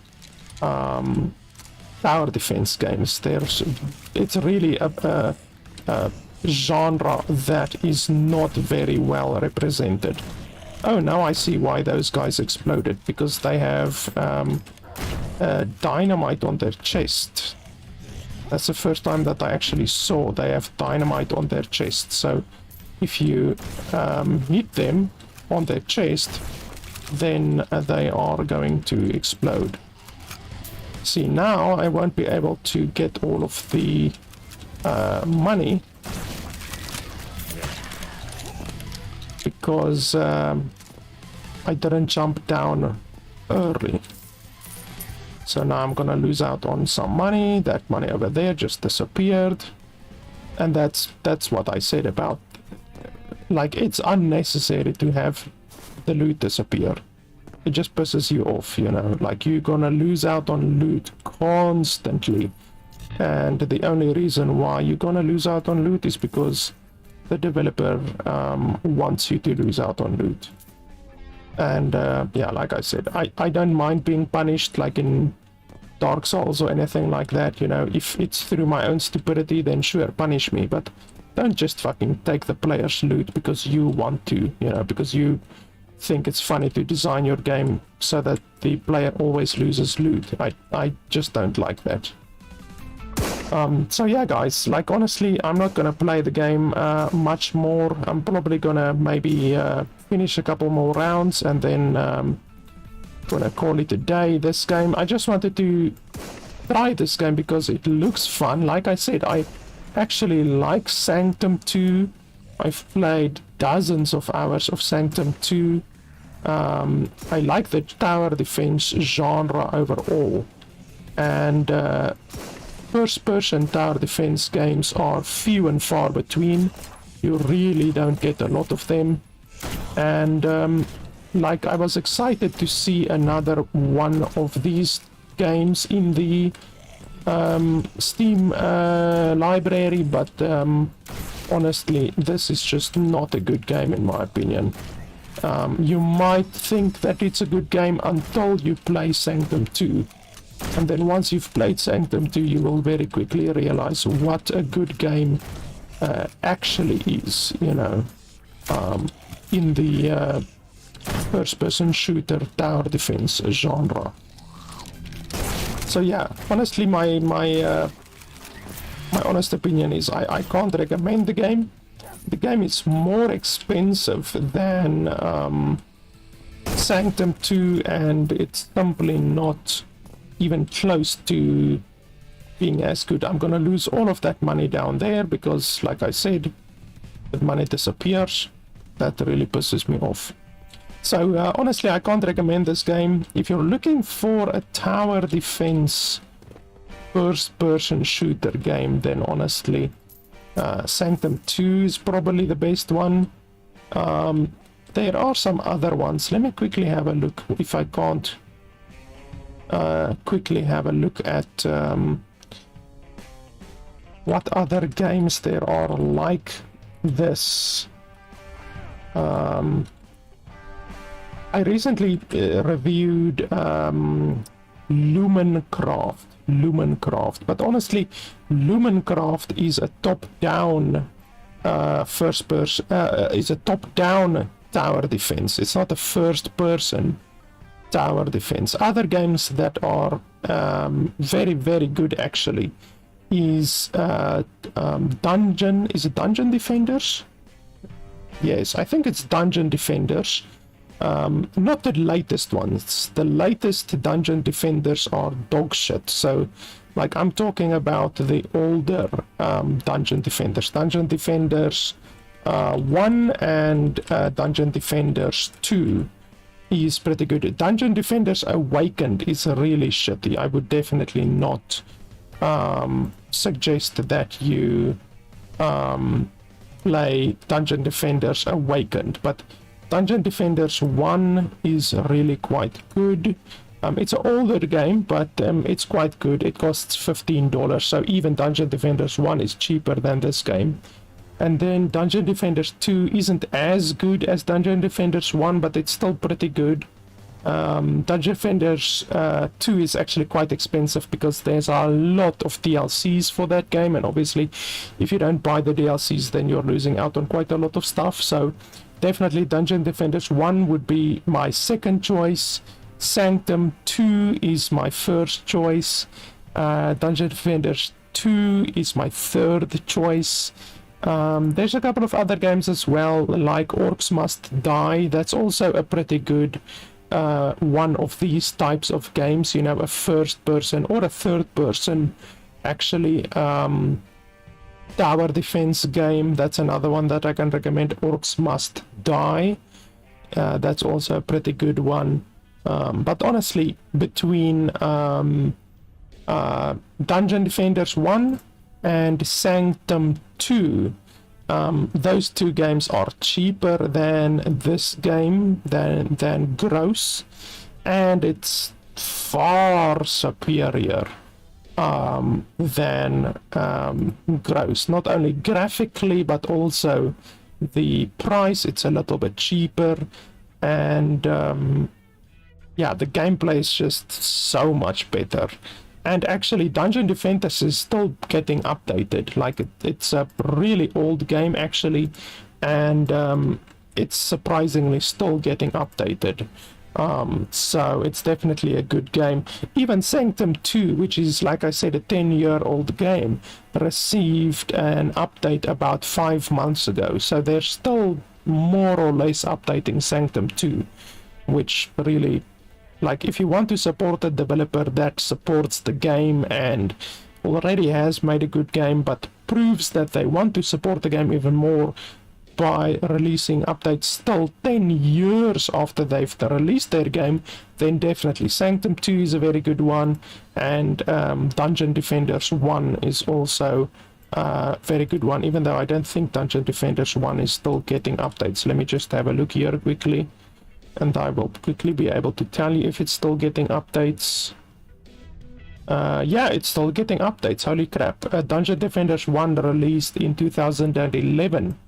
tower defense games. It's really a genre that is not very well represented. Oh, now I see why those guys exploded, because they have dynamite on their chest. That's the first time that I actually saw they have dynamite on their chest. So if you hit them on their chest, then they are going to explode. See, now I won't be able to get all of the money because I didn't jump down early. So now I'm gonna lose out on some money. That money over there just disappeared. And that's what I said about, like, it's unnecessary to have the loot disappear. It just pisses you off, you know, like you're gonna lose out on loot constantly. And the only reason why you're gonna lose out on loot is because the developer wants you to lose out on loot. And yeah, like I said, I don't mind being punished like in Dark Souls or anything like that, you know. If it's through my own stupidity, then sure, punish me, but don't just fucking take the player's loot because you want to, you know, because you think it's funny to design your game so that the player always loses loot. I just don't like that. So yeah, guys, like, honestly, I'm not gonna play the game much more. I'm probably gonna maybe finish a couple more rounds and then gonna call it a day. This game, I just wanted to try this game because it looks fun. Like I said, I actually like Sanctum 2. I've played dozens of hours of Sanctum 2. I like the tower defense genre overall, and first-person tower defense games are few and far between. You really don't get a lot of them. And like, I was excited to see another one of these games in the Steam library, but honestly, this is just not a good game in my opinion. You might think that it's a good game until you play Sanctum 2. And then once you've played Sanctum 2, you will very quickly realize what a good game actually is, you know, in the first-person shooter tower defense genre. So yeah, honestly, my honest opinion is I can't recommend the game. The game is more expensive than Sanctum 2, and it's simply not even close to being as good. I'm gonna lose all of that money down there because, like I said, the money disappears. That really pisses me off. So honestly, I can't recommend this game. If you're looking for a tower defense first-person shooter game, then honestly, Sanctum 2 is probably the best one. There are some other ones. Let me quickly have a look if I can't quickly have a look at what other games there are like this. I recently reviewed Lumencraft, but honestly, Lumencraft is a top-down is a top-down tower defense. It's not a first-person tower defense. Other games that are very, very good actually is Dungeon Defenders? Yes, I think it's Dungeon Defenders. Not the latest ones. The latest Dungeon Defenders are dog shit. So Like, I'm talking about the older Dungeon Defenders. Dungeon Defenders 1 and Dungeon Defenders 2 is pretty good. Dungeon Defenders Awakened is really shitty. I would definitely not suggest that you play Dungeon Defenders Awakened, but Dungeon Defenders 1 is really quite good. It's an older game, but it's quite good. It costs $15, so even Dungeon Defenders 1 is cheaper than this game. And then Dungeon Defenders 2 isn't as good as Dungeon Defenders 1, but it's still pretty good. Dungeon Defenders 2 is actually quite expensive because there's a lot of DLCs for that game, and obviously if you don't buy the DLCs then you're losing out on quite a lot of stuff. So definitely Dungeon Defenders 1 would be my second choice. Sanctum 2 is my first choice. Dungeon Defenders 2 is my third choice. There's a couple of other games as well, like Orcs Must Die. That's also a pretty good one of these types of games, you know, a first person or a third person actually tower defense game. That's another one that I can recommend, Orcs Must Die. That's also a pretty good one. But honestly, between Dungeon Defenders 1 and Sanctum 2, those two games are cheaper than this game, than Gross, and it's far superior than Gross. Not only graphically, but also the price. It's a little bit cheaper, and yeah, the gameplay is just so much better. And actually, Dungeon Defenders is still getting updated. Like, it's a really old game, actually, and it's surprisingly still getting updated. So it's definitely a good game. Even Sanctum 2, which is, like I said, a 10-year-old game, received an update about 5 months ago. So they're still more or less updating Sanctum 2, which really... Like, if you want to support a developer that supports the game and already has made a good game, but proves that they want to support the game even more by releasing updates still 10 years after they've released their game, then definitely Sanctum 2 is a very good one, and Dungeon Defenders 1 is also a very good one, even though I don't think Dungeon Defenders 1 is still getting updates. Let me just have a look here quickly, and I will quickly be able to tell you if it's still getting updates. Yeah, it's still getting updates. Holy crap. Dungeon Defenders 1 released in 2011,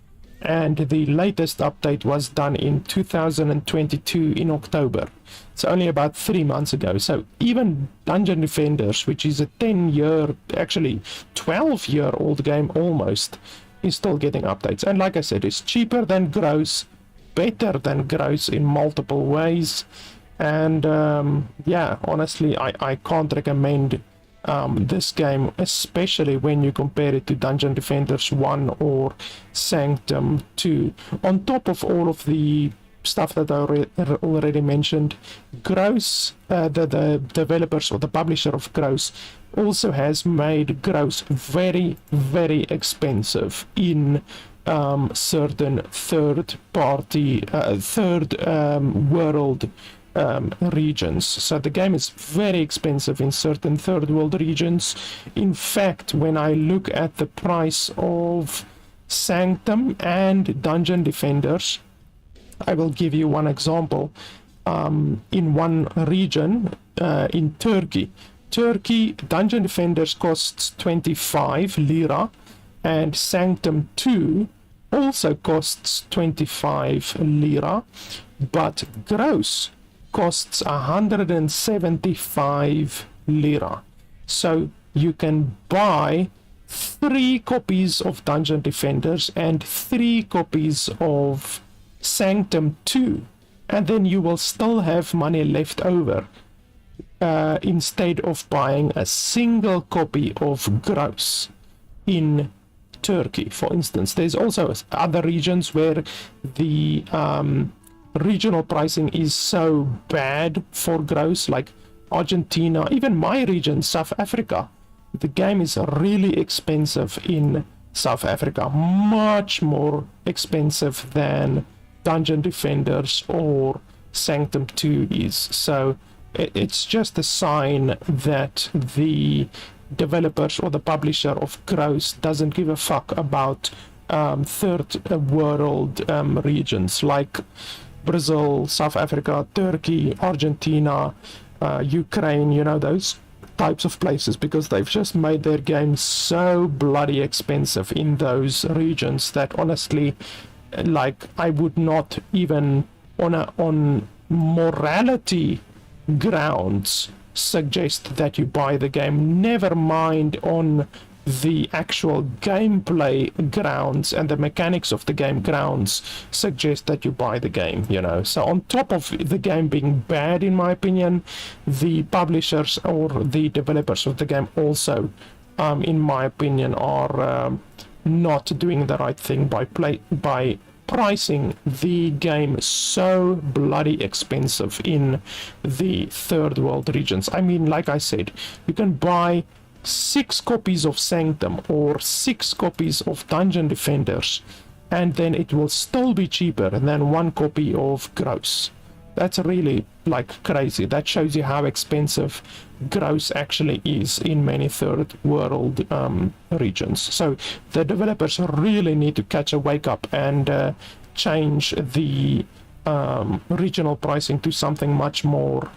and the latest update was done in 2022 in October. It's only about 3 months ago. So even Dungeon Defenders, which is a 10-year, actually 12-year-old game almost, is still getting updates. And like I said, it's cheaper than Gross, better than Gross in multiple ways, and yeah, honestly, I can't recommend this game, especially when you compare it to Dungeon Defenders 1 or Sanctum 2. On top of all of the stuff that I already mentioned, Gross, the developers or the publisher of Gross, also has made Gross very, very expensive in certain third world regions. So the game is very expensive in certain third world regions. In fact, when I look at the price of Sanctum and Dungeon Defenders, I will give you one example. In one region, in Turkey, Dungeon Defenders costs 25 lira, and Sanctum 2 also costs 25 lira, but Gross costs 175 lira. So you can buy 3 copies of Dungeon Defenders and 3 copies of Sanctum 2, and then you will still have money left over instead of buying a single copy of Gross in Turkey, for instance. There's also other regions where the regional pricing is so bad for Gross, like Argentina, even my region, South Africa. the game is really expensive in South Africa, much more expensive than Dungeon Defenders or Sanctum 2 is. So it's just a sign that the developers or the publisher of Gross doesn't give a fuck about third world regions like Brazil, South Africa, Turkey, Argentina, Ukraine, you know, those types of places, because they've just made their games so bloody expensive in those regions that honestly, like, I would not even on morality grounds suggest that you buy the game, never mind on the actual gameplay grounds and the mechanics of the game grounds suggest that you buy the game, you know. So on top of the game being bad, in my opinion, the publishers or the developers of the game also, in my opinion, are not doing the right thing by pricing the game so bloody expensive in the third world regions. I mean, like I said, you can buy 6 copies of Sanctum or 6 copies of Dungeon Defenders, and then it will still be cheaper than 1 copy of Gross. That's really like crazy. That shows you how expensive Gross actually is in many third world regions. So the developers really need to catch a wake up and change the regional pricing to something much more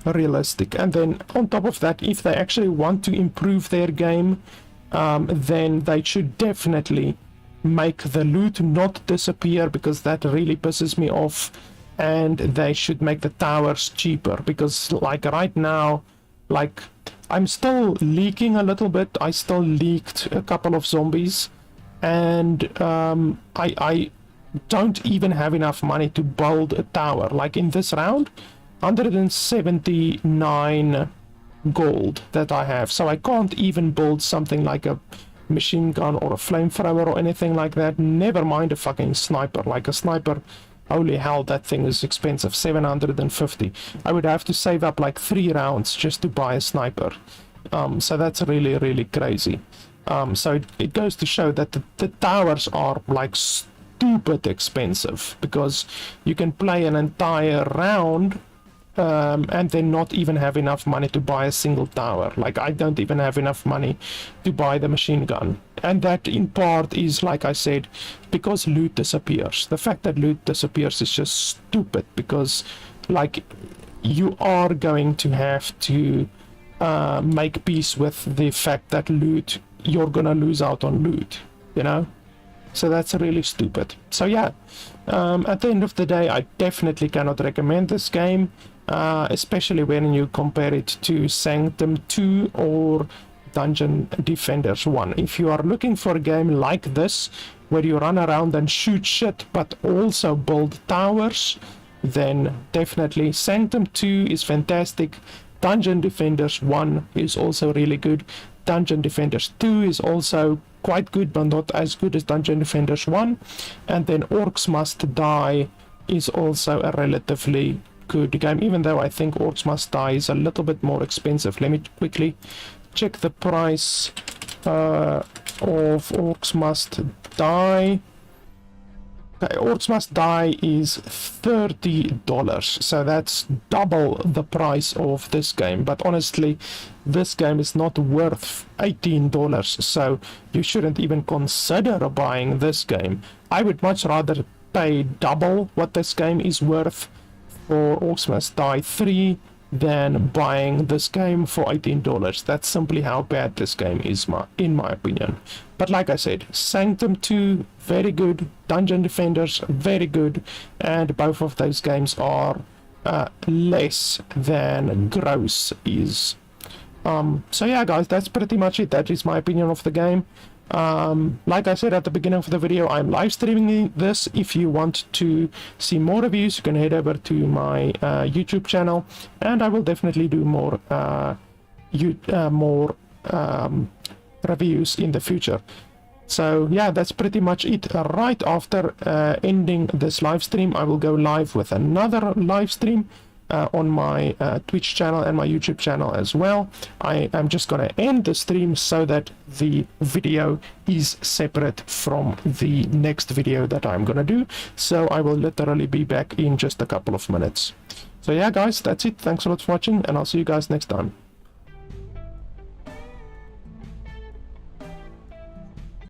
realistic. And then on top of that, if they actually want to improve their game, then they should definitely make the loot not disappear, because that really pisses me off. And they should make the towers cheaper, because like right now, like, I'm still leaking a little bit. I still leaked a couple of zombies, and I don't even have enough money to build a tower. Like in this round, 179 gold that I have, so I can't even build something like a machine gun or a flamethrower or anything like that, never mind a fucking sniper. Like a sniper, holy hell, that thing is expensive, 750. I would have to save up like 3 rounds just to buy a sniper. So that's really, really crazy. So it goes to show that the towers are like stupid expensive, because you can play an entire round and then not even have enough money to buy a single tower. Like, I don't even have enough money to buy the machine gun, and that in part is, like I said, because loot disappears. The fact that loot disappears is just stupid, because like, you are going to have to make peace with the fact that loot, you're gonna lose out on loot, you know. So that's really stupid. So yeah, at the end of the day, I definitely cannot recommend this game, especially when you compare it to Sanctum 2 or Dungeon Defenders 1. If you are looking for a game like this, where you run around and shoot shit but also build towers, then definitely Sanctum 2 is fantastic. Dungeon Defenders 1 is also really good. Dungeon Defenders 2 is also quite good, but not as good as Dungeon Defenders 1. And then Orcs Must Die is also a relatively good game, even though I think Orcs Must Die is a little bit more expensive. Let me quickly check the price of Orcs Must Die. Okay, Orcs Must Die is $30, so that's double the price of this game. But honestly, this game is not worth $18, so you shouldn't even consider buying this game. I would much rather pay double what this game is worth for Orcs Must Die 3 than buying this game for $18. That's simply how bad this game is, in my opinion. But like I said, Sanctum 2, very good. Dungeon Defenders, very good. And both of those games are less than Gross is. So yeah, guys, that's pretty much it. That is my opinion of the game. Like I said at the beginning of the video, I'm live streaming this. If you want to see more reviews, you can head over to my YouTube channel, and I will definitely do more reviews in the future. So yeah, that's pretty much it. Right after ending this live stream, I will go live with another live stream on my Twitch channel and my YouTube channel as well. I am just going to end the stream so that the video is separate from the next video that I'm going to do. So I will literally be back in just a couple of minutes. So yeah, guys, that's it. Thanks a lot for watching, and I'll see you guys next time.